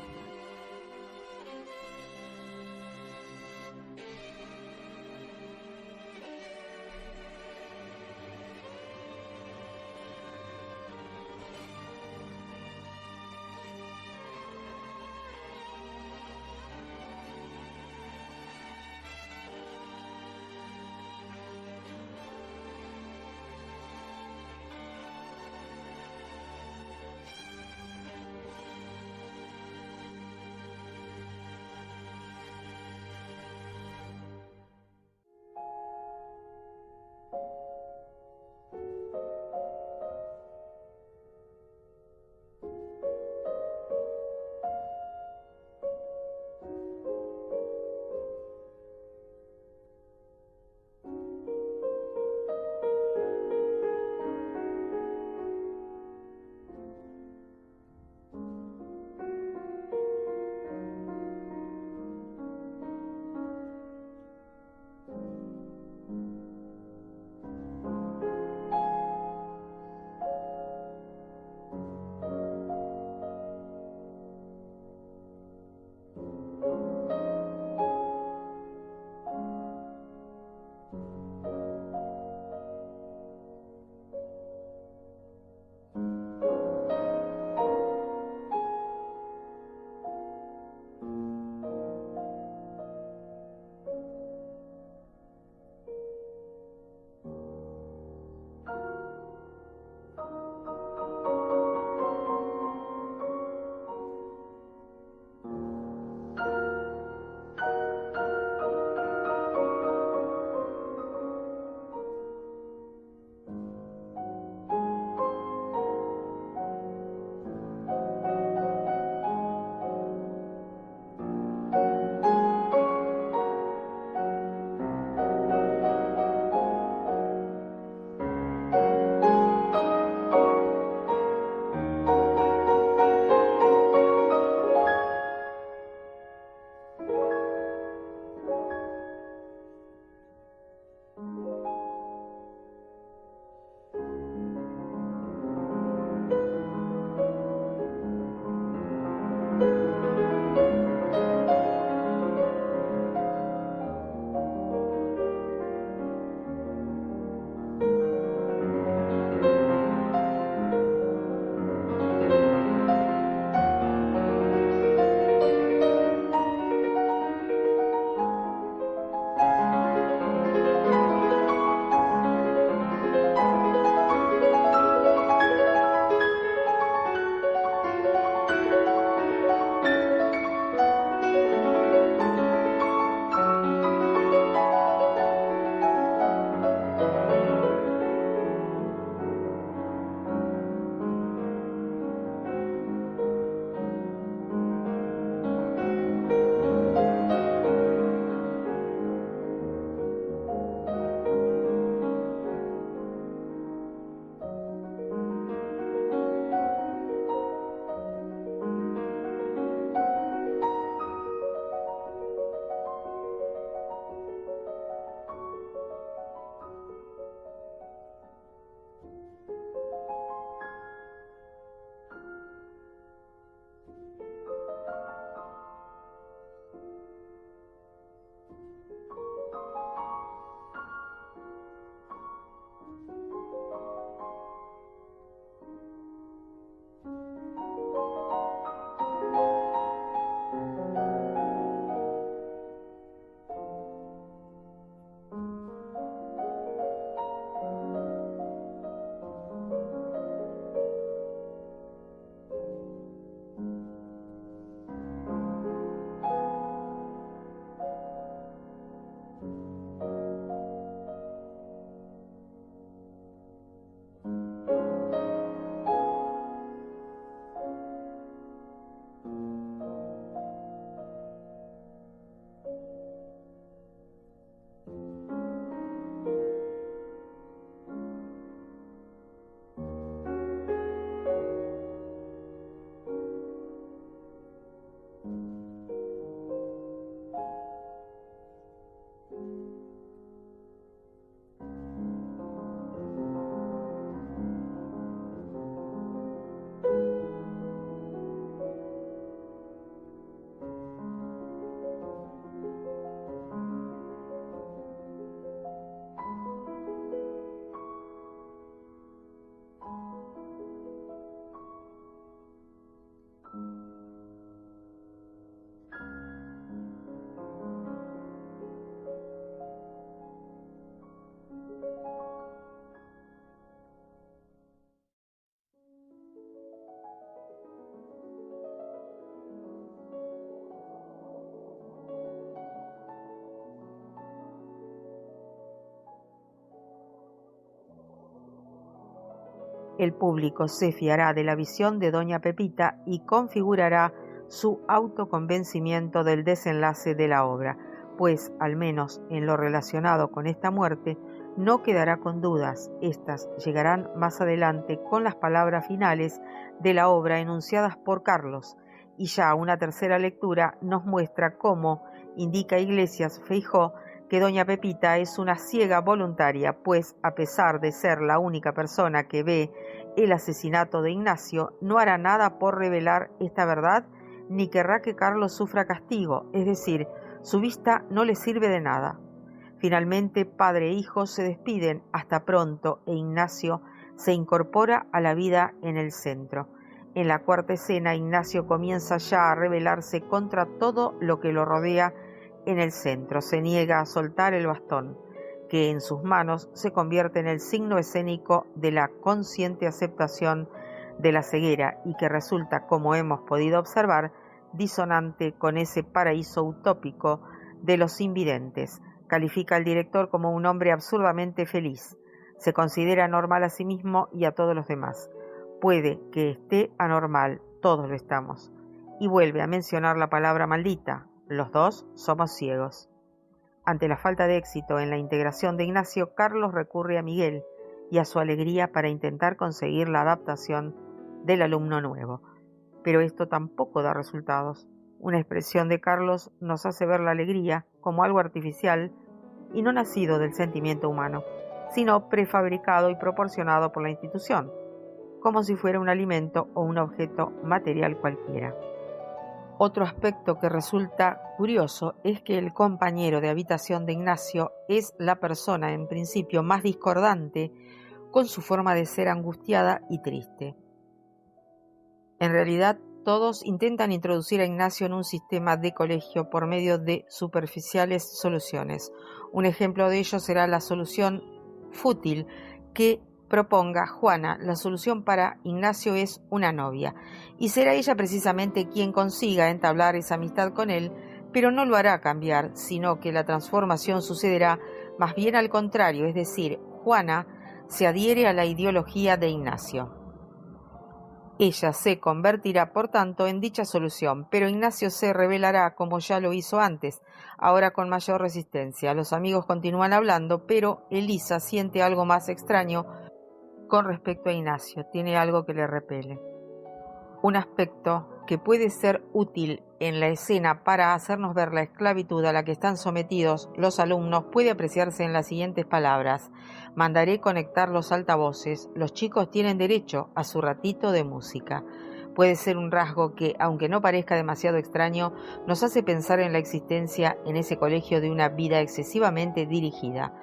El público se fiará de la visión de doña Pepita y configurará su autoconvencimiento del desenlace de la obra, pues, al menos en lo relacionado con esta muerte, no quedará con dudas. Estas llegarán más adelante con las palabras finales de la obra enunciadas por Carlos, y ya una tercera lectura nos muestra cómo indica Iglesias Feijó que doña Pepita es una ciega voluntaria, pues a pesar de ser la única persona que ve el asesinato de Ignacio, no hará nada por revelar esta verdad ni querrá que Carlos sufra castigo, es decir, su vista no le sirve de nada. Finalmente, padre e hijo se despiden hasta pronto e Ignacio se incorpora a la vida en el centro. En la cuarta escena, Ignacio comienza ya a rebelarse contra todo lo que lo rodea en el centro. Se niega a soltar el bastón, que en sus manos se convierte en el signo escénico de la consciente aceptación de la ceguera y que resulta, como hemos podido observar, disonante con ese paraíso utópico de los invidentes. Califica al director como un hombre absurdamente feliz. Se considera normal a sí mismo y a todos los demás. Puede que esté anormal, todos lo estamos. Y vuelve a mencionar la palabra maldita. Los dos somos ciegos. Ante la falta de éxito en la integración de Ignacio, Carlos recurre a Miguel y a su alegría para intentar conseguir la adaptación del alumno nuevo. Pero esto tampoco da resultados. Una expresión de Carlos nos hace ver la alegría como algo artificial y no nacido del sentimiento humano, sino prefabricado y proporcionado por la institución, como si fuera un alimento o un objeto material cualquiera. Otro aspecto que resulta curioso es que el compañero de habitación de Ignacio es la persona en principio más discordante con su forma de ser angustiada y triste. En realidad, todos intentan introducir a Ignacio en un sistema de colegio por medio de superficiales soluciones. Un ejemplo de ello será la solución fútil que proponga Juana. La solución para Ignacio es una novia, y será ella precisamente quien consiga entablar esa amistad con él, pero no lo hará cambiar, sino que la transformación sucederá más bien al contrario, es decir, Juana se adhiere a la ideología de Ignacio. Ella se convertirá, por tanto, en dicha solución, pero Ignacio se rebelará como ya lo hizo antes, ahora con mayor resistencia. Los amigos continúan hablando, pero Elisa siente algo más extraño con respecto a Ignacio, tiene algo que le repele. Un aspecto que puede ser útil en la escena para hacernos ver la esclavitud a la que están sometidos los alumnos puede apreciarse en las siguientes palabras: mandaré conectar los altavoces, los chicos tienen derecho a su ratito de música. Puede ser un rasgo que, aunque no parezca demasiado extraño, nos hace pensar en la existencia en ese colegio de una vida excesivamente dirigida.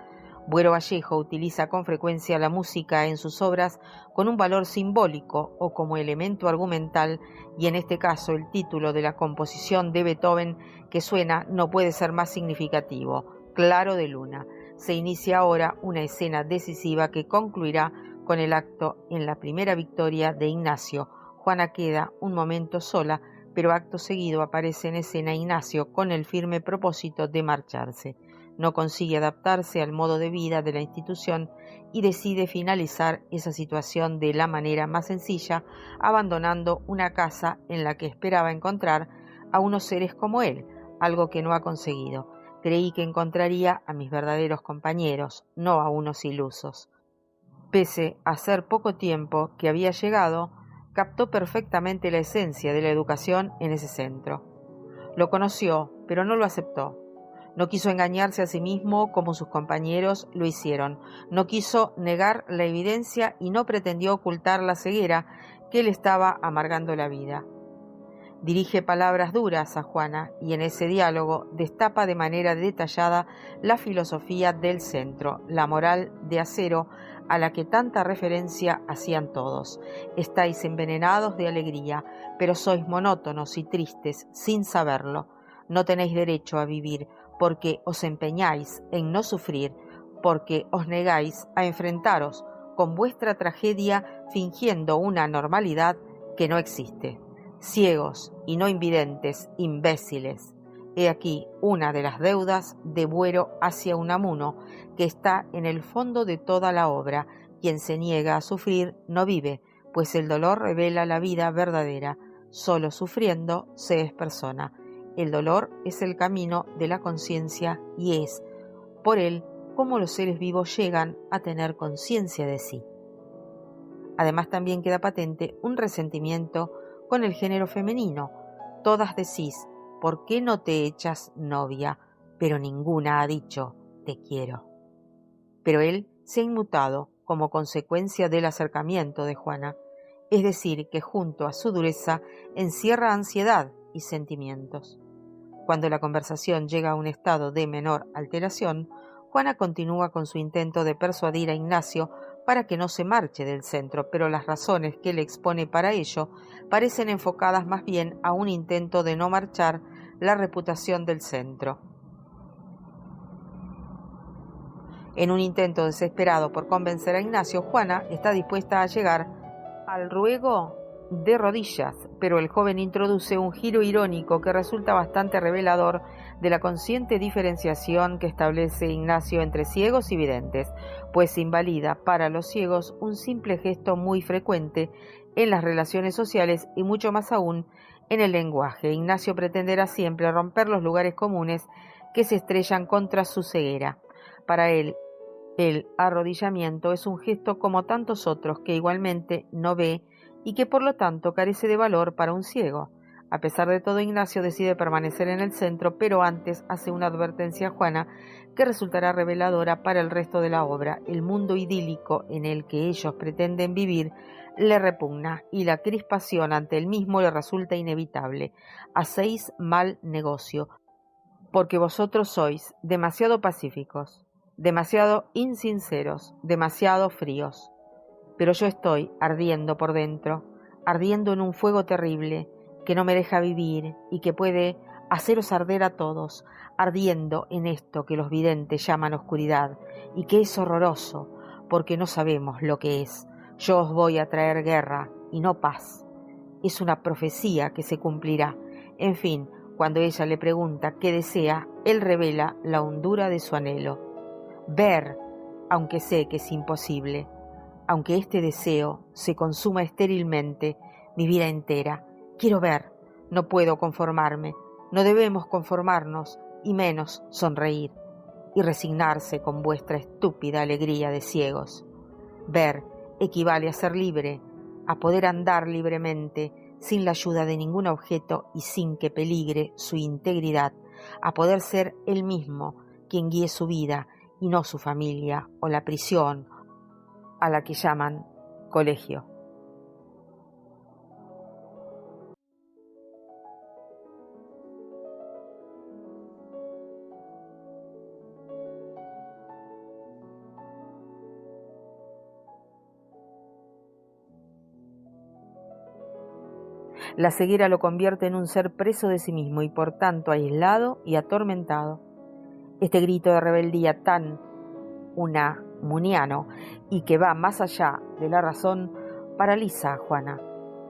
Buero Vallejo utiliza con frecuencia la música en sus obras con un valor simbólico o como elemento argumental, y en este caso el título de la composición de Beethoven que suena no puede ser más significativo: Claro de luna. Se inicia ahora una escena decisiva que concluirá con el acto en la primera victoria de Ignacio. Juana queda un momento sola, pero acto seguido aparece en escena Ignacio con el firme propósito de marcharse. No consigue adaptarse al modo de vida de la institución y decide finalizar esa situación de la manera más sencilla, abandonando una casa en la que esperaba encontrar a unos seres como él, algo que no ha conseguido. Creí que encontraría a mis verdaderos compañeros, no a unos ilusos. Pese a ser poco tiempo que había llegado, captó perfectamente la esencia de la educación en ese centro. Lo conoció, pero no lo aceptó. No quiso engañarse a sí mismo como sus compañeros lo hicieron. No quiso negar la evidencia y no pretendió ocultar la ceguera que le estaba amargando la vida. Dirige palabras duras a Juana y en ese diálogo destapa de manera detallada la filosofía del centro, la moral de acero a la que tanta referencia hacían todos. Estáis envenenados de alegría, pero sois monótonos y tristes sin saberlo. No tenéis derecho a vivir, porque os empeñáis en no sufrir, porque os negáis a enfrentaros con vuestra tragedia fingiendo una normalidad que no existe. Ciegos y no invidentes, imbéciles. He aquí una de las deudas de Buero hacia Unamuno, que está en el fondo de toda la obra, Quien se niega a sufrir no vive, pues el dolor revela la vida verdadera. Solo sufriendo se es persona. El dolor es el camino de la conciencia y es, por él, cómo los seres vivos llegan a tener conciencia de sí. Además, también queda patente un resentimiento con el género femenino. Todas decís, ¿por qué no te echas novia? Pero ninguna ha dicho, te quiero. Pero él se ha inmutado como consecuencia del acercamiento de Juana, es decir, que junto a su dureza encierra ansiedad y sentimientos. Cuando la conversación llega a un estado de menor alteración, Juana continúa con su intento de persuadir a Ignacio para que no se marche del centro, pero las razones que le expone para ello parecen enfocadas más bien a un intento de no marchar la reputación del centro. En un intento desesperado por convencer a Ignacio, Juana está dispuesta a llegar al ruego de rodillas, pero el joven introduce un giro irónico que resulta bastante revelador de la consciente diferenciación que establece Ignacio entre ciegos y videntes, pues invalida para los ciegos un simple gesto muy frecuente en las relaciones sociales y mucho más aún en el lenguaje. Ignacio pretenderá siempre romper los lugares comunes que se estrellan contra su ceguera. Para él, el arrodillamiento es un gesto como tantos otros que igualmente no ve y que por lo tanto carece de valor para un ciego. A pesar de todo, Ignacio decide permanecer en el centro, pero antes hace una advertencia a Juana que resultará reveladora para el resto de la obra. El mundo idílico en el que ellos pretenden vivir le repugna y la crispación ante el mismo le resulta inevitable. Hacéis mal negocio, porque vosotros sois demasiado pacíficos, demasiado insinceros, demasiado fríos. Pero yo estoy ardiendo por dentro, ardiendo en un fuego terrible que no me deja vivir y que puede haceros arder a todos, ardiendo en esto que los videntes llaman oscuridad y que es horroroso porque no sabemos lo que es. Yo os voy a traer guerra y no paz. Es una profecía que se cumplirá. En fin, cuando ella le pregunta qué desea, él revela la hondura de su anhelo. Ver, aunque sé que es imposible. Aunque este deseo se consuma estérilmente mi vida entera, quiero ver, no puedo conformarme, no debemos conformarnos y menos sonreír y resignarse con vuestra estúpida alegría de ciegos. Ver equivale a ser libre, a poder andar libremente sin la ayuda de ningún objeto y sin que peligre su integridad, a poder ser él mismo quien guíe su vida y no su familia o la prisión a la que llaman colegio. La ceguera lo convierte en un ser preso de sí mismo y por tanto aislado y atormentado. Este grito de rebeldía tan unamuniano y que va más allá de la razón paraliza a Juana,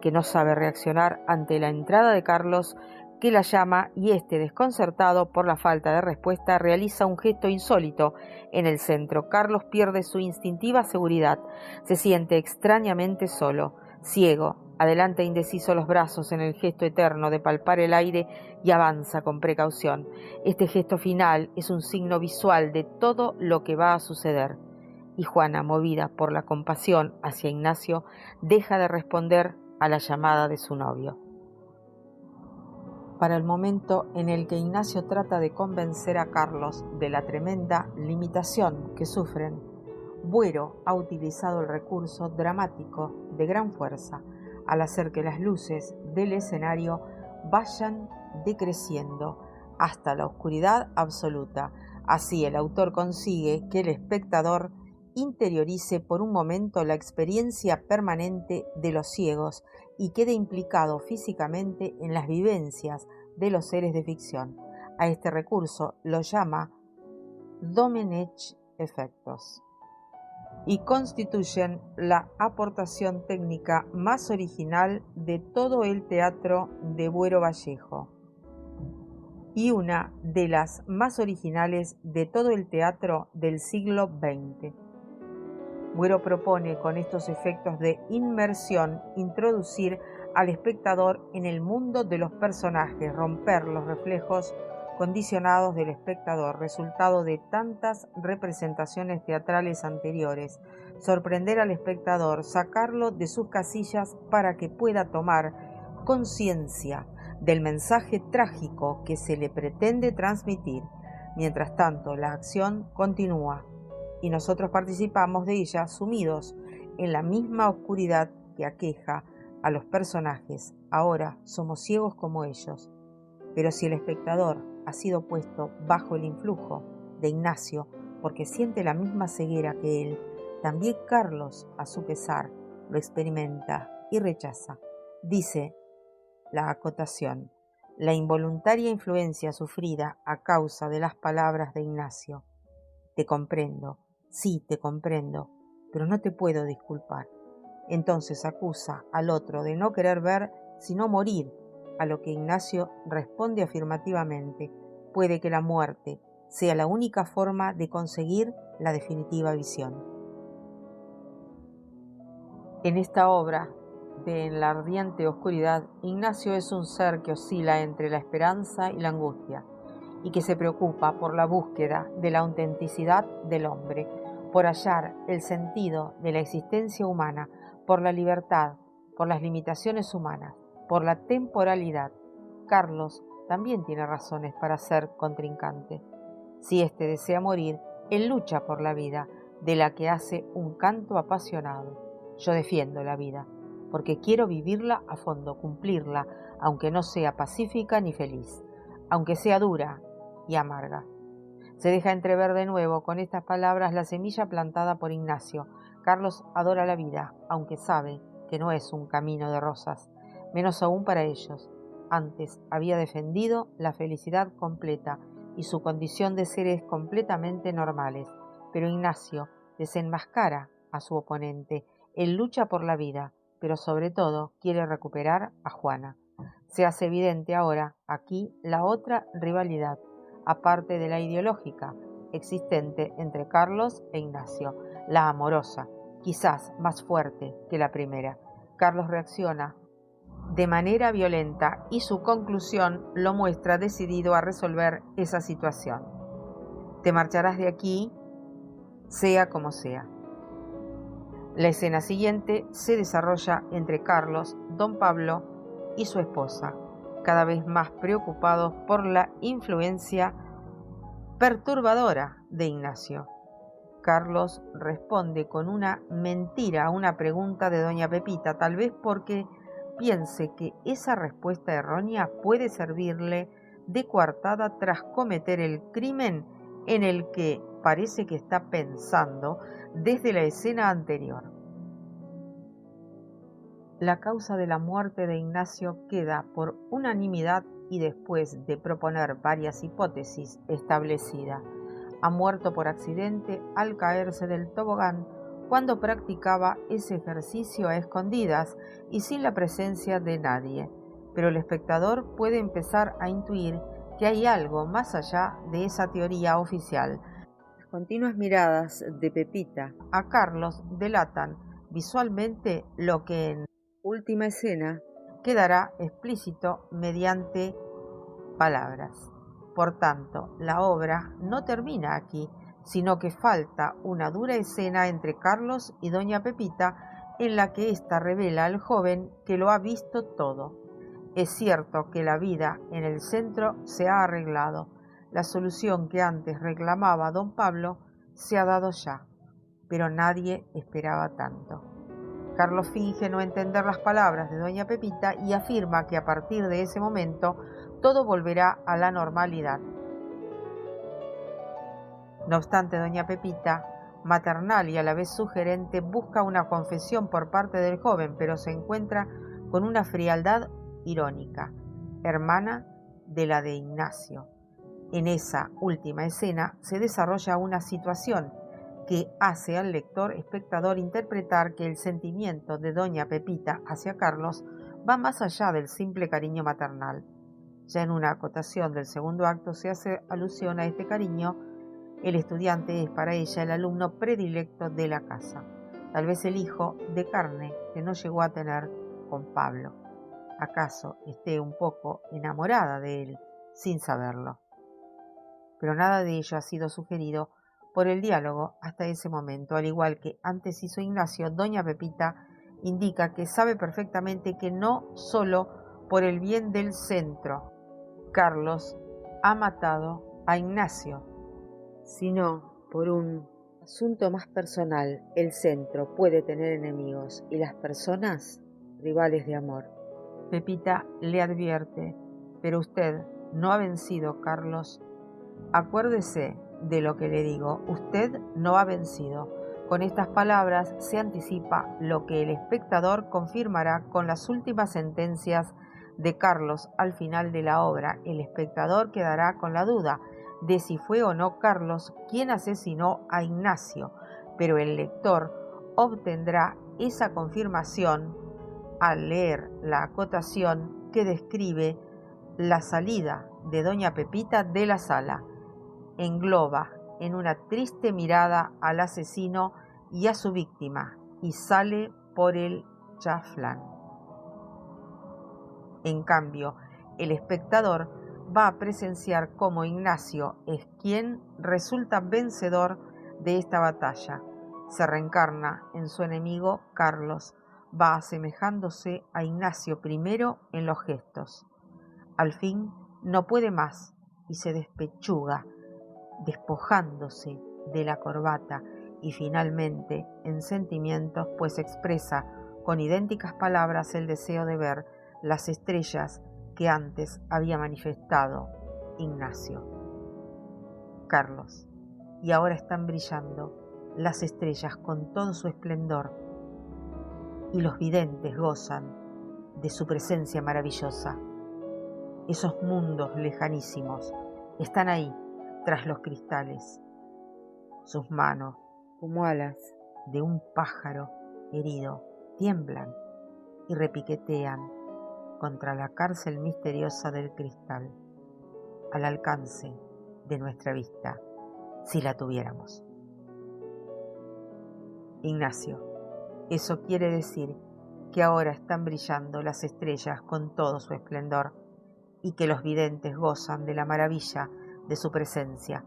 que no sabe reaccionar ante la entrada de Carlos, que la llama y este, desconcertado por la falta de respuesta, realiza un gesto insólito en el centro. Carlos pierde su instintiva seguridad, se siente extrañamente solo, ciego, adelanta indeciso los brazos en el gesto eterno de palpar el aire y avanza con precaución. Este gesto final es un signo visual de todo lo que va a suceder. Y Juana, movida por la compasión hacia Ignacio, deja de responder a la llamada de su novio. Para el momento en el que Ignacio trata de convencer a Carlos de la tremenda limitación que sufren, Buero ha utilizado el recurso dramático de gran fuerza al hacer que las luces del escenario vayan decreciendo hasta la oscuridad absoluta. Así el autor consigue que el espectador interiorice por un momento la experiencia permanente de los ciegos y quede implicado físicamente en las vivencias de los seres de ficción. A este recurso lo llama Domenech efectos y constituyen la aportación técnica más original de todo el teatro de Buero Vallejo y una de las más originales de todo el teatro del siglo XX. Buero propone con estos efectos de inmersión introducir al espectador en el mundo de los personajes, romper los reflejos condicionados del espectador, resultado de tantas representaciones teatrales anteriores, sorprender al espectador, sacarlo de sus casillas para que pueda tomar conciencia del mensaje trágico que se le pretende transmitir. Mientras tanto, la acción continúa y nosotros participamos de ella sumidos en la misma oscuridad que aqueja a los personajes. Ahora somos ciegos como ellos. Pero si el espectador ha sido puesto bajo el influjo de Ignacio porque siente la misma ceguera que él, también Carlos, a su pesar, lo experimenta y rechaza. Dice la acotación: la involuntaria influencia sufrida a causa de las palabras de Ignacio. Te comprendo, sí, te comprendo, pero no te puedo disculpar. Entonces acusa al otro de no querer ver, sino morir, a lo que Ignacio responde afirmativamente. Puede que la muerte sea la única forma de conseguir la definitiva visión. En esta obra de En la ardiente oscuridad, Ignacio es un ser que oscila entre la esperanza y la angustia, y que se preocupa por la búsqueda de la autenticidad del hombre, por hallar el sentido de la existencia humana, por la libertad, por las limitaciones humanas, por la temporalidad. Carlos también tiene razones para ser contrincante. Si éste desea morir, él lucha por la vida, de la que hace un canto apasionado. Yo defiendo la vida, porque quiero vivirla a fondo, cumplirla, aunque no sea pacífica ni feliz, aunque sea dura y amarga. Se deja entrever de nuevo con estas palabras la semilla plantada por Ignacio. Carlos adora la vida, aunque sabe que no es un camino de rosas, menos aún para ellos. Antes había defendido la felicidad completa y su condición de seres completamente normales, pero Ignacio desenmascara a su oponente. Él lucha por la vida, pero sobre todo quiere recuperar a Juana. Se hace evidente ahora aquí la otra rivalidad, aparte de la ideológica, existente entre Carlos e Ignacio, la amorosa, quizás más fuerte que la primera. Carlos reacciona de manera violenta y su conclusión lo muestra decidido a resolver esa situación. Te marcharás de aquí, sea como sea. La escena siguiente se desarrolla entre Carlos, don Pablo y su esposa, cada vez más preocupados por la influencia perturbadora de Ignacio. Carlos responde con una mentira a una pregunta de doña Pepita, tal vez porque piense que esa respuesta errónea puede servirle de coartada tras cometer el crimen en el que parece que está pensando desde la escena anterior. La causa de la muerte de Ignacio queda por unanimidad y después de proponer varias hipótesis establecida. Ha muerto por accidente al caerse del tobogán cuando practicaba ese ejercicio a escondidas y sin la presencia de nadie, pero el espectador puede empezar a intuir que hay algo más allá de esa teoría oficial. Las continuas miradas de Pepita a Carlos delatan visualmente lo que en última escena quedará explícito mediante palabras. Por tanto, la obra no termina aquí, sino que falta una dura escena entre Carlos y doña Pepita en la que ésta revela al joven que lo ha visto todo. Es cierto que la vida en el centro se ha arreglado. La solución que antes reclamaba don Pablo se ha dado ya, pero nadie esperaba tanto. Carlos finge no entender las palabras de doña Pepita y afirma que a partir de ese momento todo volverá a la normalidad. No obstante, doña Pepita, maternal y a la vez sugerente, busca una confesión por parte del joven, pero se encuentra con una frialdad irónica, hermana de la de Ignacio. En esa última escena se desarrolla una situación que hace al lector espectador interpretar que el sentimiento de doña Pepita hacia Carlos va más allá del simple cariño maternal. Ya en una acotación del segundo acto se hace alusión a este cariño. El estudiante es para ella el alumno predilecto de la casa. tal vez el hijo de carne que no llegó a tener con Pablo. ¿Acaso esté un poco enamorada de él sin saberlo? Pero nada de ello ha sido sugerido por el diálogo hasta ese momento. Al igual que antes hizo Ignacio, doña Pepita indica que sabe perfectamente que no solo por el bien del centro Carlos ha matado a Ignacio, sino por un asunto más personal. El centro puede tener enemigos y las personas rivales de amor. Pepita le advierte: pero usted no ha vencido, Carlos. Acuérdese de lo que le digo, usted no ha vencido. Con estas palabras se anticipa lo que el espectador confirmará con las últimas sentencias de Carlos al final de la obra. El espectador quedará con la duda de si fue o no Carlos quien asesinó a Ignacio, pero el lector obtendrá esa confirmación al leer la acotación que describe la salida de doña Pepita de la sala. Engloba en una triste mirada al asesino y a su víctima y sale por el chaflán. En cambio, el espectador va a presenciar cómo Ignacio es quien resulta vencedor de esta batalla. Se reencarna en su enemigo Carlos, va asemejándose a Ignacio primero en los gestos. Al fin no puede más y se despechuga, despojándose de la corbata, y finalmente en sentimientos, pues expresa con idénticas palabras el deseo de ver las estrellas que antes había manifestado Ignacio. Carlos, y ahora están brillando las estrellas con todo su esplendor, y los videntes gozan de su presencia maravillosa. Esos mundos lejanísimos están ahí, tras los cristales. Sus manos, como alas de un pájaro herido, tiemblan y repiquetean contra la cárcel misteriosa del cristal, al alcance de nuestra vista, si la tuviéramos. Ignacio, eso quiere decir que ahora están brillando las estrellas con todo su esplendor y que los videntes gozan de la maravilla de su presencia.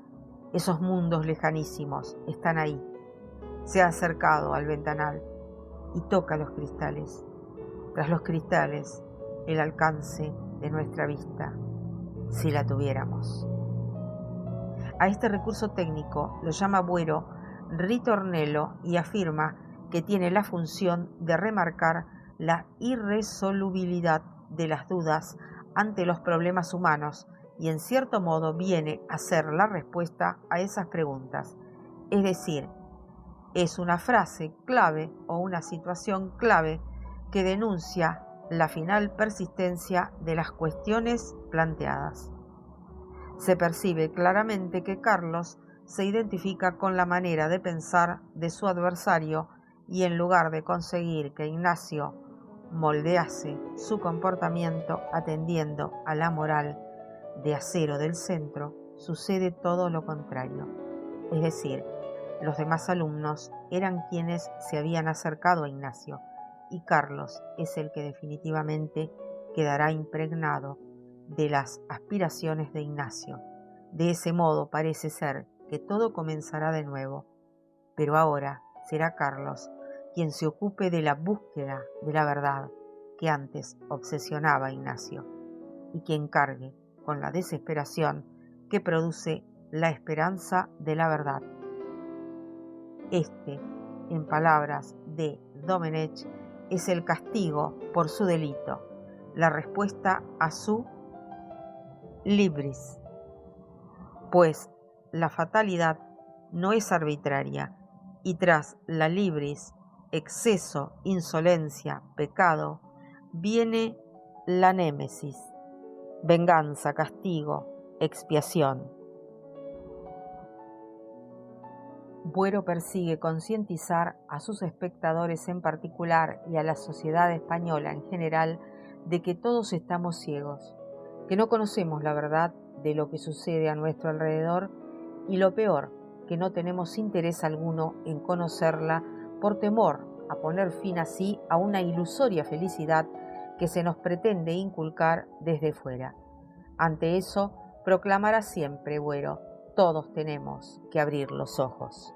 Esos mundos lejanísimos están ahí. Se ha acercado al ventanal y toca los cristales. Tras los cristales, el alcance de nuestra vista, si la tuviéramos. A este recurso técnico lo llama Buero ritornello y afirma que tiene la función de remarcar la irresolubilidad de las dudas ante los problemas humanos y en cierto modo viene a ser la respuesta a esas preguntas. Es decir, es una frase clave o una situación clave que denuncia la final persistencia de las cuestiones planteadas. Se percibe claramente que Carlos se identifica con la manera de pensar de su adversario y en lugar de conseguir que Ignacio moldease su comportamiento atendiendo a la moral de acero del centro, sucede todo lo contrario. Es decir, los demás alumnos eran quienes se habían acercado a Ignacio y Carlos es el que definitivamente quedará impregnado de las aspiraciones de Ignacio. De ese modo parece ser que todo comenzará de nuevo, pero ahora será Carlos quien se ocupe de la búsqueda de la verdad que antes obsesionaba a Ignacio y quien cargue con la desesperación que produce la esperanza de la verdad. Este, en palabras de Domenech, es el castigo por su delito, la respuesta a su libris, pues la fatalidad no es arbitraria y tras la libris, exceso, insolencia, pecado, viene la némesis, venganza, castigo, expiación. Buero persigue concientizar a sus espectadores en particular y a la sociedad española en general de que todos estamos ciegos, que no conocemos la verdad de lo que sucede a nuestro alrededor y lo peor, que no tenemos interés alguno en conocerla por temor a poner fin así a una ilusoria felicidad que se nos pretende inculcar desde fuera. Ante eso, proclamará siempre, Güero, todos tenemos que abrir los ojos.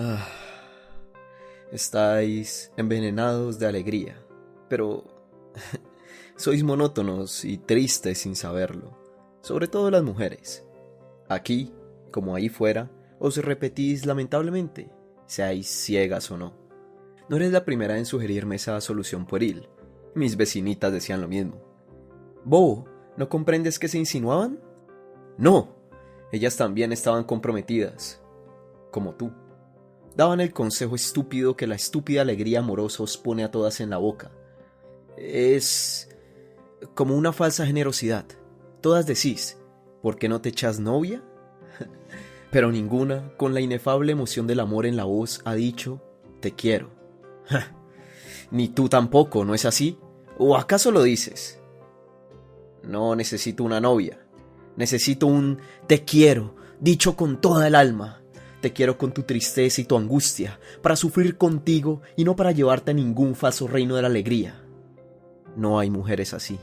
Ah, estáis envenenados de alegría, pero sois monótonos y tristes sin saberlo, sobre todo las mujeres. Aquí, como ahí fuera, os repetís lamentablemente, seáis ciegas o no. No eres la primera en sugerirme esa solución pueril. Mis vecinitas decían lo mismo. Bobo, ¿no comprendes que se insinuaban? No, ellas también estaban comprometidas, como tú. Daban el consejo estúpido que la estúpida alegría amorosa os pone a todas en la boca. Es como una falsa generosidad. Todas decís, ¿por qué no te echas novia? Pero ninguna, con la inefable emoción del amor en la voz, ha dicho, te quiero. Ni tú tampoco, ¿no es así? ¿O acaso lo dices? No necesito una novia. Necesito un te quiero, dicho con toda el alma. Te quiero con tu tristeza y tu angustia, para sufrir contigo y no para llevarte a ningún falso reino de la alegría. No hay mujeres así.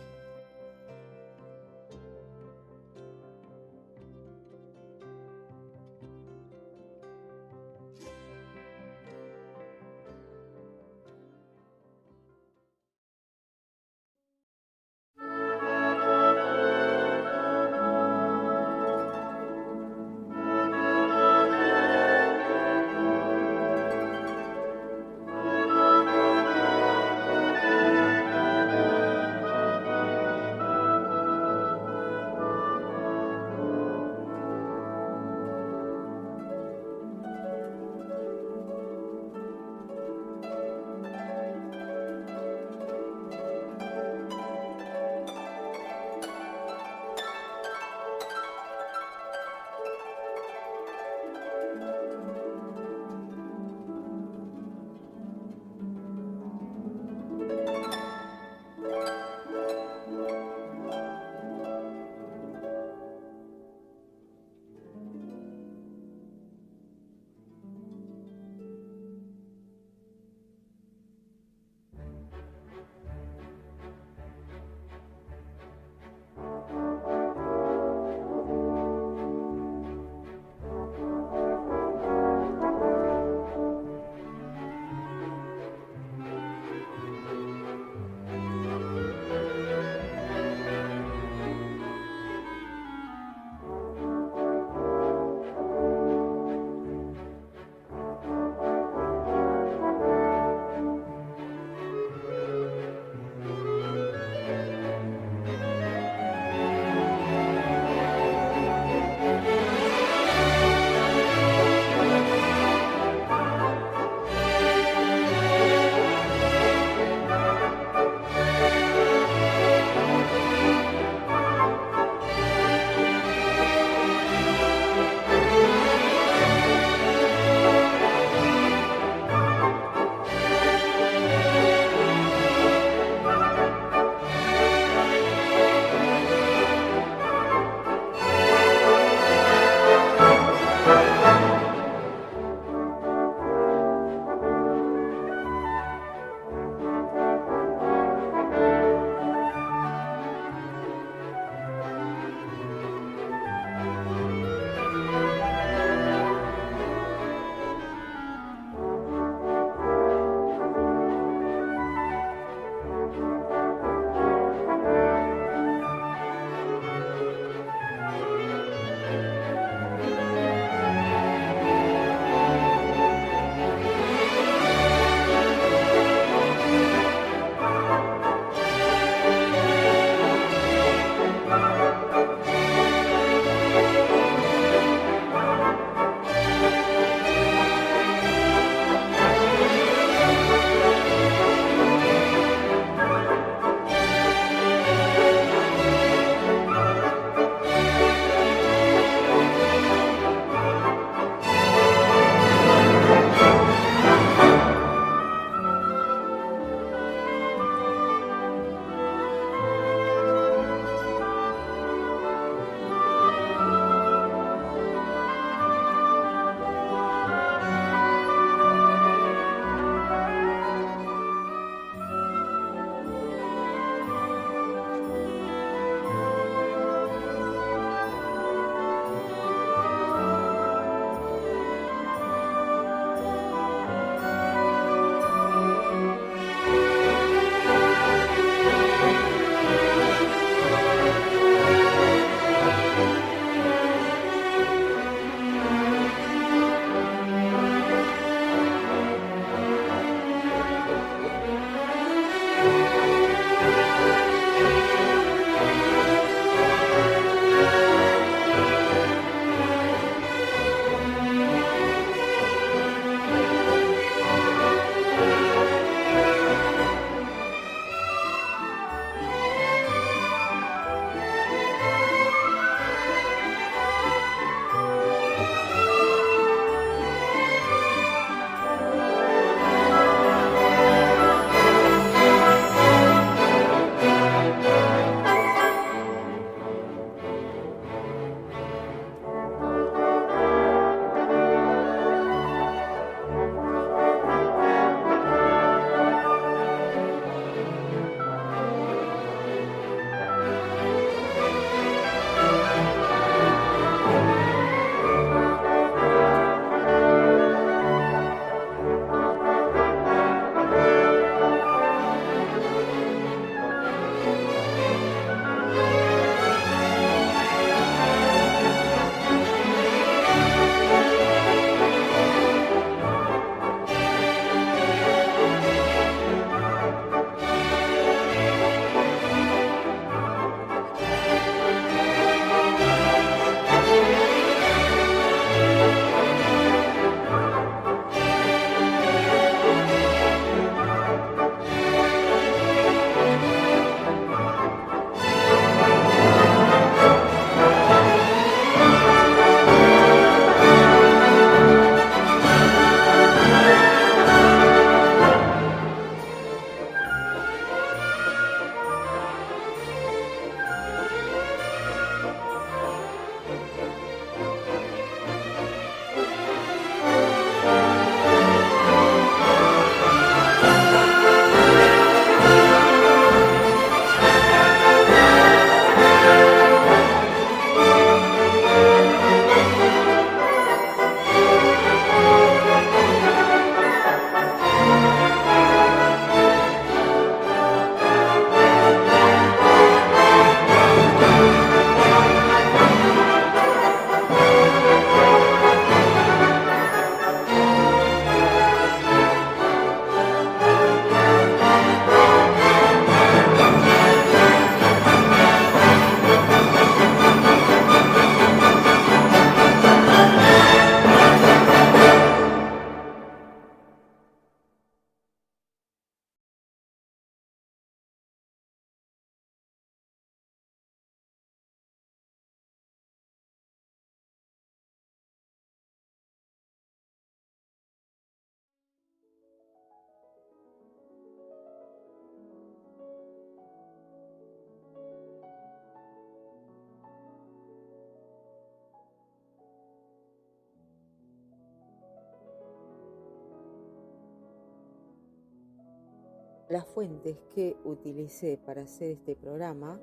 Las fuentes que utilicé para hacer este programa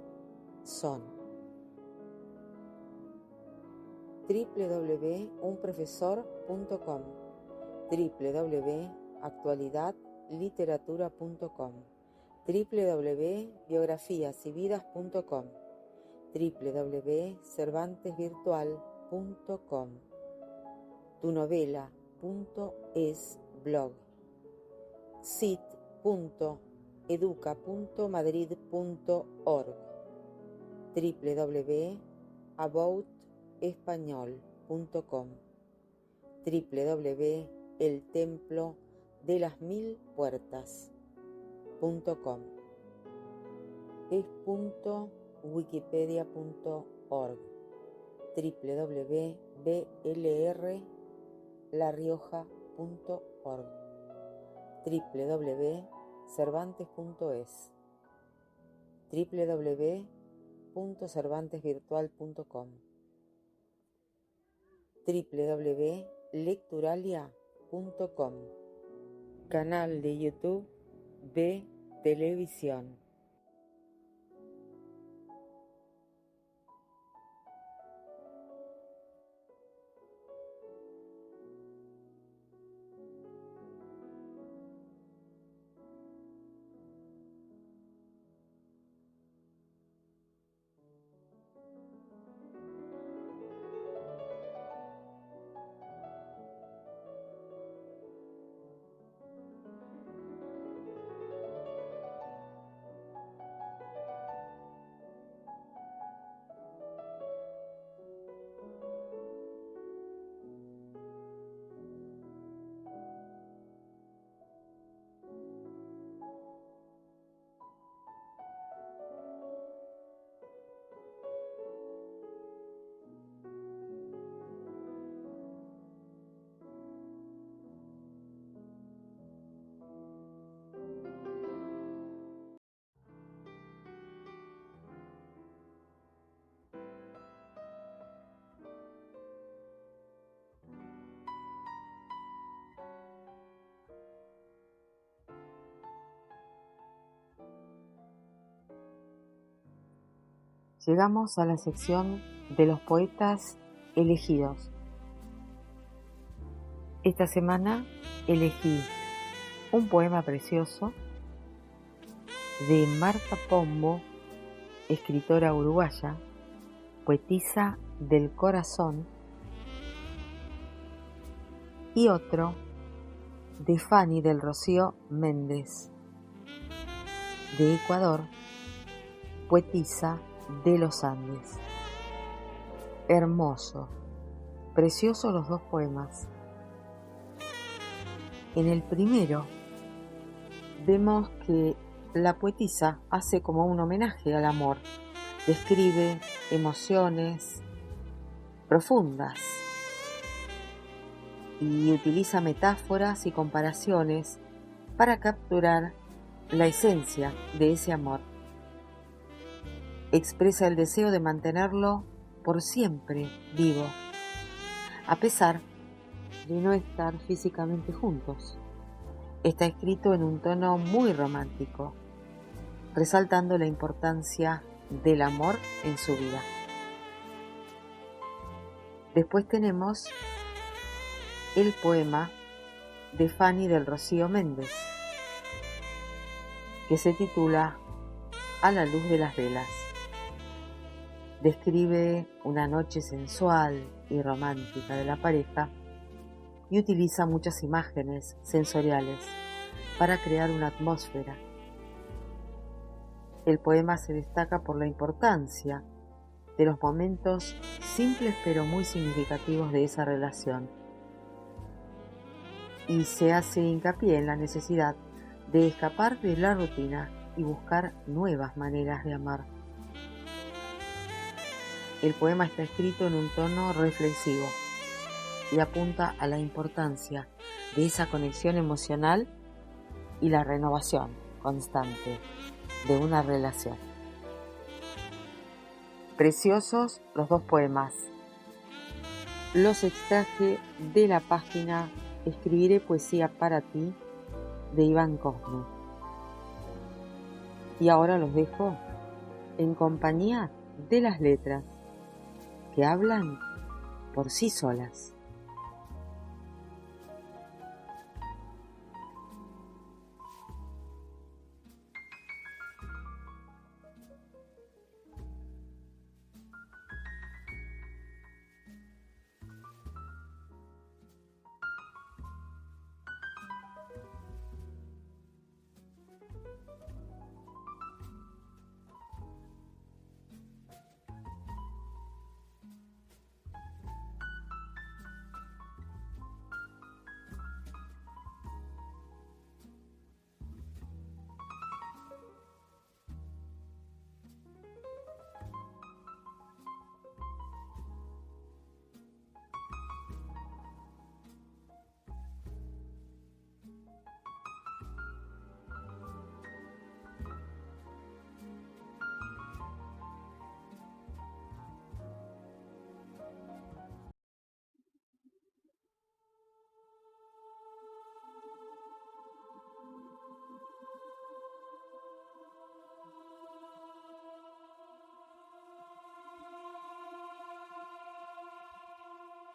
son www.unprofesor.com, www.actualidadliteratura.com, www.biografiasyvidas.com, www.cervantesvirtual.com, tunovela.es blog, sit.educa.madrid.org, www.aboutespañol.com, www.eltemplodelasmilpuertas.com, es.wikipedia.org, www.blrlarioja.org, www.cervantes.es, www.cervantesvirtual.com, www.lecturalia.com, canal de YouTube B Televisión. Llegamos a la sección de los poetas elegidos. Esta semana elegí un poema precioso de Marta Pombo, escritora uruguaya, poetisa del corazón, y otro de Fanny del Rocío Méndez, de Ecuador, poetisa de los Andes. Hermoso, precioso los dos poemas. En el primero vemos que la poetisa hace como un homenaje al amor, describe emociones profundas y utiliza metáforas y comparaciones para capturar la esencia de ese amor. Expresa el deseo de mantenerlo por siempre vivo, a pesar de no estar físicamente juntos. Está escrito en un tono muy romántico, resaltando la importancia del amor en su vida. Después tenemos el poema de Fanny del Rocío Méndez, que se titula A la luz de las velas. Describe una noche sensual y romántica de la pareja y utiliza muchas imágenes sensoriales para crear una atmósfera. El poema se destaca por la importancia de los momentos simples pero muy significativos de esa relación, y se hace hincapié en la necesidad de escapar de la rutina y buscar nuevas maneras de amar. El poema está escrito en un tono reflexivo y apunta a la importancia de esa conexión emocional y la renovación constante de una relación. Preciosos los dos poemas. Los extraje de la página Escribiré poesía para ti de Iván Cosme.
Y ahora los dejo en compañía de las letras que hablan por sí solas.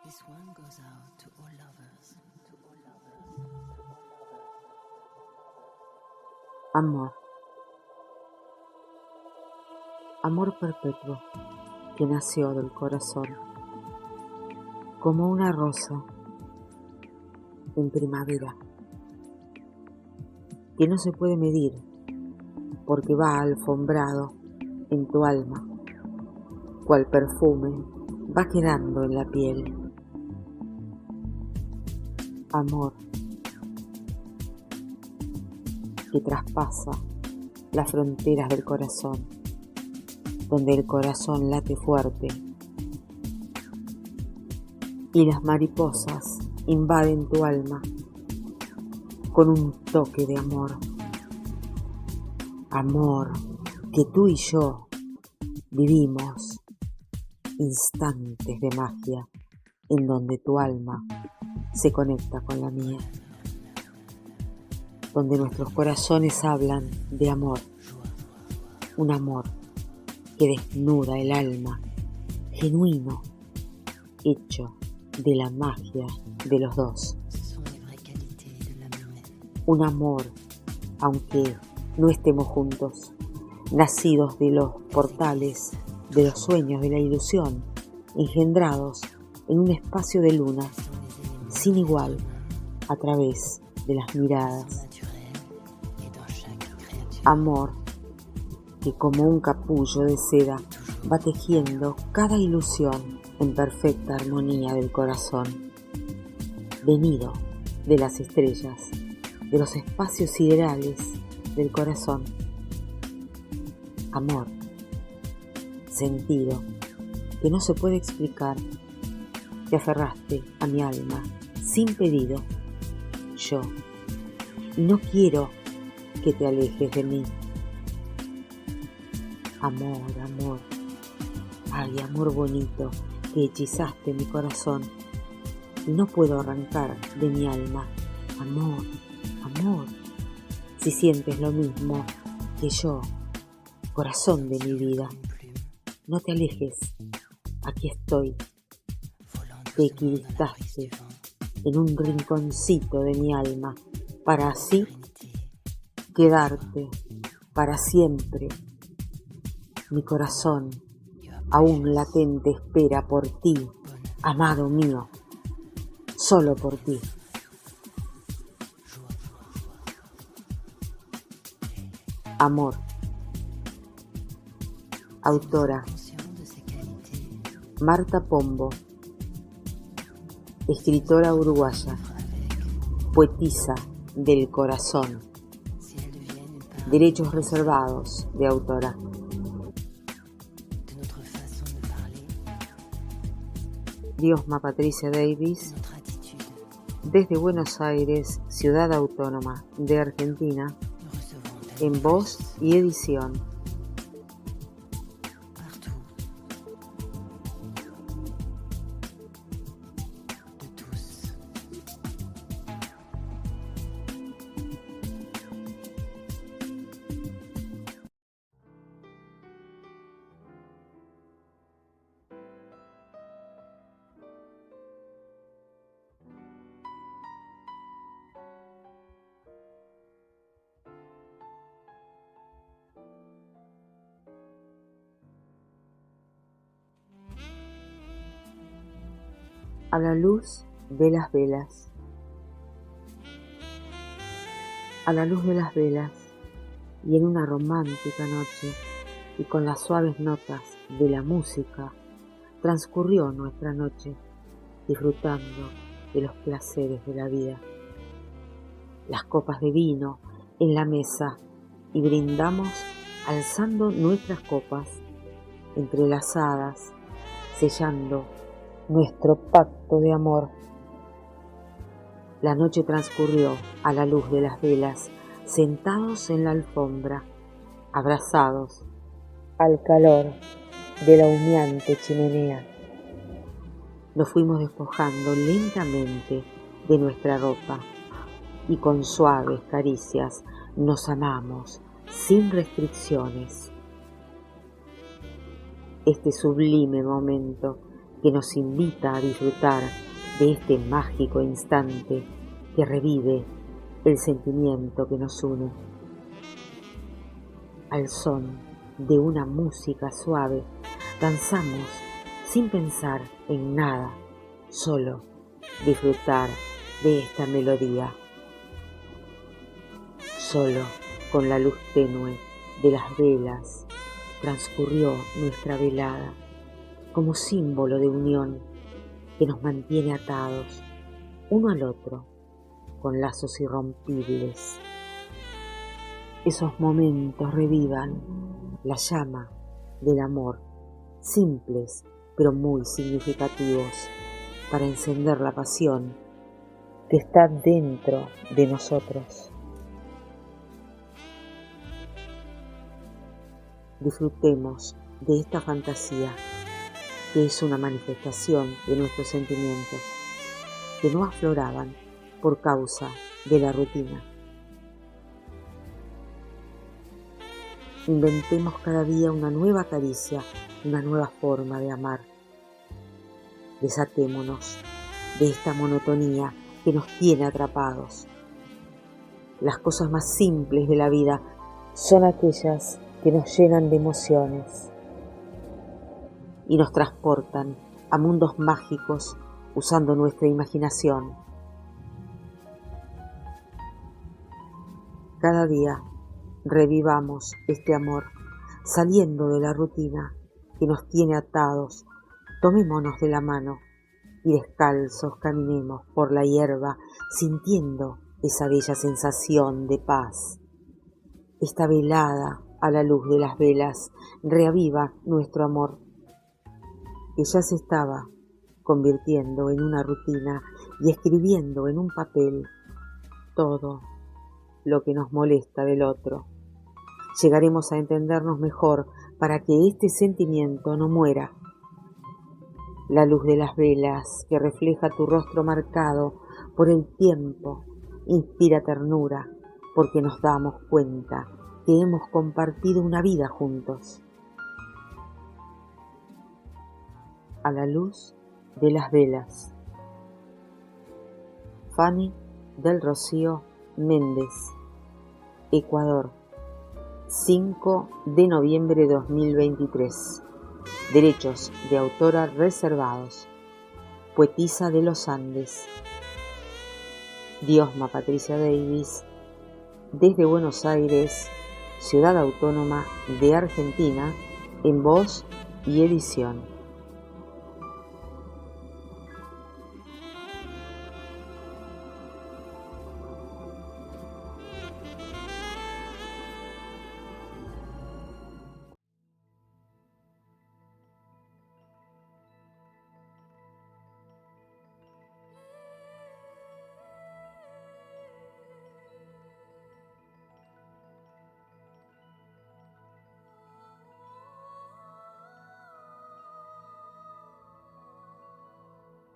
This one goes out to all lovers.
Amor. Amor perpetuo que nació del corazón, como una rosa en primavera, que no se puede medir porque va alfombrado en tu alma, cual perfume va quedando en la piel. Amor que traspasa las fronteras del corazón, donde el corazón late fuerte y las mariposas invaden tu alma con un toque de amor. Amor que tú y yo vivimos instantes de magia en donde tu alma se conecta con la mía, donde nuestros corazones hablan de amor, un amor que desnuda el alma, genuino, hecho de la magia de los dos. Un amor, aunque no estemos juntos, nacidos de los portales, de los sueños, de la ilusión, engendrados en un espacio de luna, sin igual, a través de las miradas. Amor que como un capullo de seda va tejiendo cada ilusión en perfecta armonía del corazón, venido de las estrellas, de los espacios siderales del corazón. Amor, sentido que no se puede explicar, te aferraste a mi alma sin pedido, yo, y no quiero que te alejes de mí. Amor, amor, ay, amor bonito que hechizaste mi corazón y no puedo arrancar de mi alma. Amor, amor, si sientes lo mismo que yo, corazón de mi vida, no te alejes, aquí estoy. Te equidistaste en un rinconcito de mi alma para así quedarte para siempre. Mi corazón aún latente espera por ti, amado mío, solo por ti. Amor. Autora Marta Pombo. Escritora uruguaya, poetisa del corazón. Derechos reservados de autora. Diosma Patricia Davis, desde Buenos Aires, Ciudad Autónoma de Argentina, en voz y edición A la luz de las velas. A la luz de las velas y en una romántica noche y con las suaves notas de la música transcurrió nuestra noche disfrutando de los placeres de la vida. Las copas de vino en la mesa y brindamos alzando nuestras copas entrelazadas, sellando nuestro pacto de amor. La noche transcurrió a la luz de las velas, sentados en la alfombra, abrazados al calor de la humeante chimenea. Nos fuimos despojando lentamente de nuestra ropa y con suaves caricias nos amamos sin restricciones. Este sublime momento que nos invita a disfrutar de este mágico instante que revive el sentimiento que nos une. Al son de una música suave, danzamos sin pensar en nada, solo disfrutar de esta melodía. Solo con la luz tenue de las velas transcurrió nuestra velada como símbolo de unión que nos mantiene atados uno al otro con lazos irrompibles. Esos momentos revivan la llama del amor, simples pero muy significativos para encender la pasión que está dentro de nosotros. Disfrutemos de esta fantasía que es una manifestación de nuestros sentimientos que no afloraban por causa de la rutina. Inventemos cada día una nueva caricia, una nueva forma de amar. Desatémonos de esta monotonía que nos tiene atrapados. Las cosas más simples de la vida son aquellas que nos llenan de emociones y nos transportan a mundos mágicos usando nuestra imaginación. Cada día revivamos este amor, saliendo de la rutina que nos tiene atados. Tomémonos de la mano y descalzos caminemos por la hierba, sintiendo esa bella sensación de paz. Esta velada a la luz de las velas reaviva nuestro amor, que ya se estaba convirtiendo en una rutina y escribiendo en un papel todo lo que nos molesta del otro. Llegaremos a entendernos mejor para que este sentimiento no muera. La luz de las velas que refleja tu rostro marcado por el tiempo inspira ternura porque nos damos cuenta que hemos compartido una vida juntos. A la luz de las velas. Fanny del Rocío Méndez, Ecuador, 5 de noviembre de 2023. Derechos de autora reservados. Poetisa de los Andes. Diosma Patricia Davis, desde Buenos Aires, Ciudad Autónoma de Argentina, en voz y edición.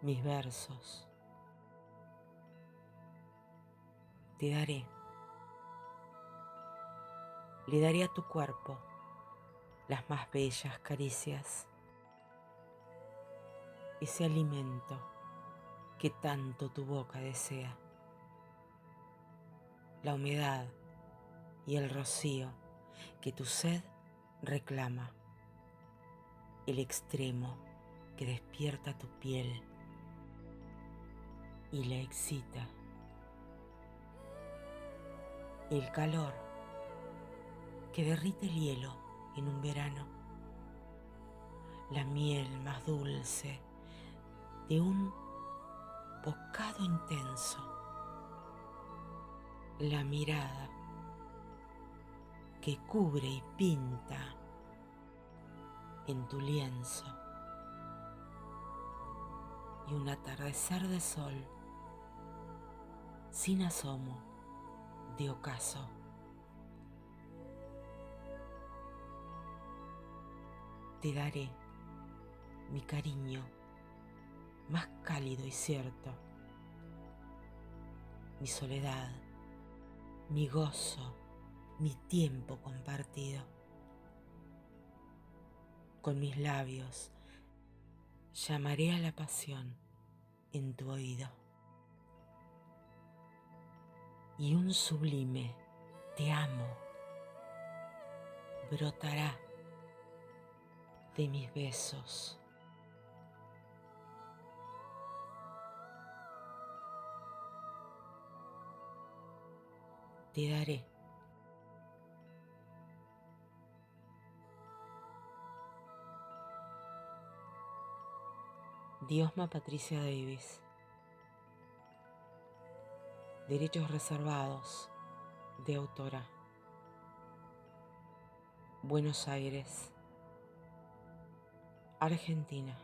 Mis versos te daré. Le daré a tu cuerpo las más bellas caricias, ese alimento que tanto tu boca desea, la humedad y el rocío que tu sed reclama, el extremo que despierta tu piel y le excita. El calor que derrite el hielo en un verano. La miel más dulce de un bocado intenso. La mirada que cubre y pinta en tu lienzo. Y un atardecer de sol sin asomo de ocaso. Te daré mi cariño más cálido y cierto, mi soledad, mi gozo, mi tiempo compartido. Con mis labios llamaré a la pasión en tu oído. Y un sublime te amo brotará de mis besos. Te daré Diosma Patricia Davis. Derechos reservados de autora. Buenos Aires, Argentina.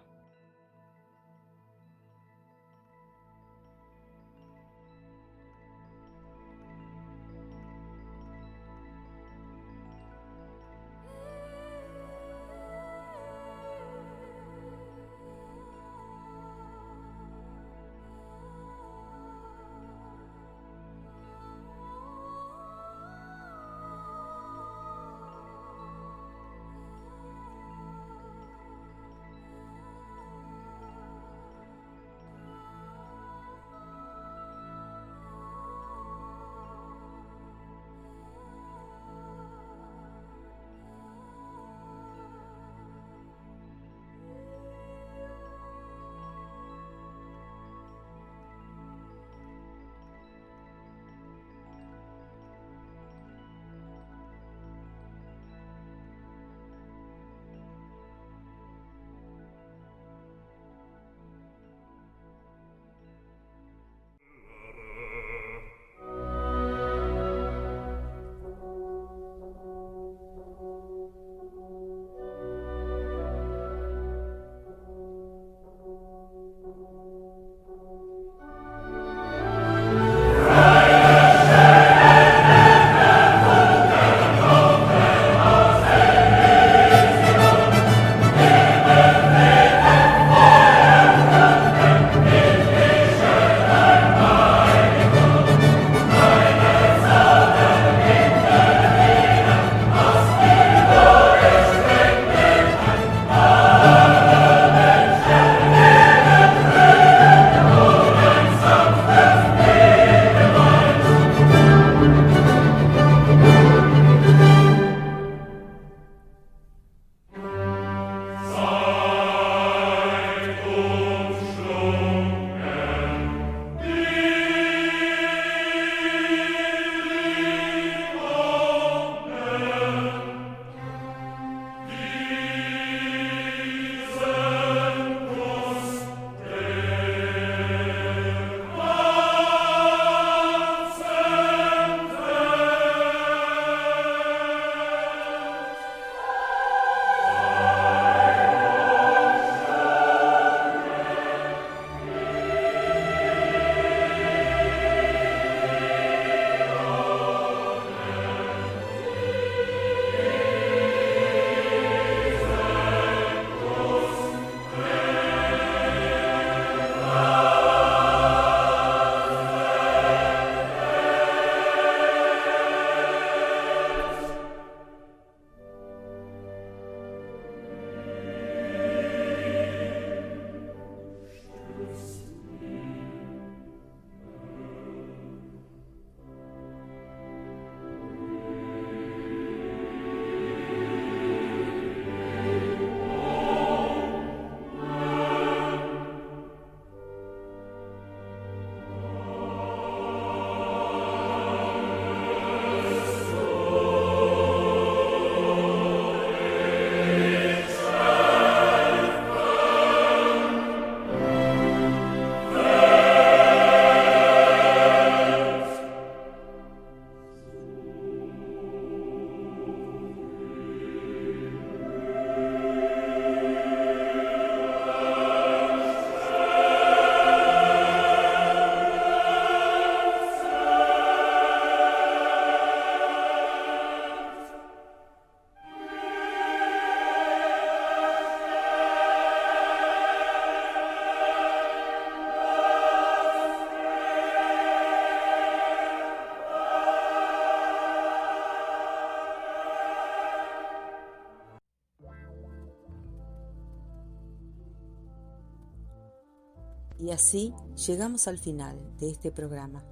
Y así llegamos al final de este programa.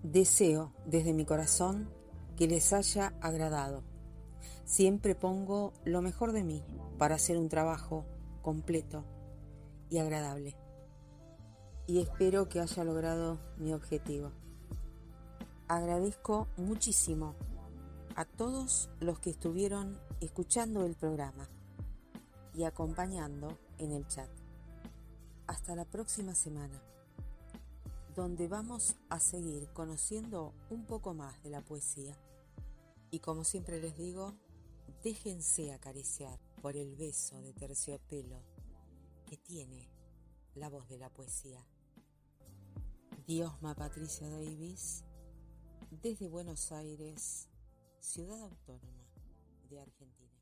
Deseo desde mi corazón que les haya agradado. Siempre pongo lo mejor de mí para hacer un trabajo completo y agradable. Y espero que haya logrado mi objetivo. Agradezco muchísimo a todos los que estuvieron escuchando el programa y acompañando en el chat. Hasta la próxima semana, donde vamos a seguir conociendo un poco más de la poesía. Y como siempre les digo, déjense acariciar por el beso de terciopelo que tiene la voz de la poesía. Diosma Patricia Davis, desde Buenos Aires, ciudad autónoma de Argentina.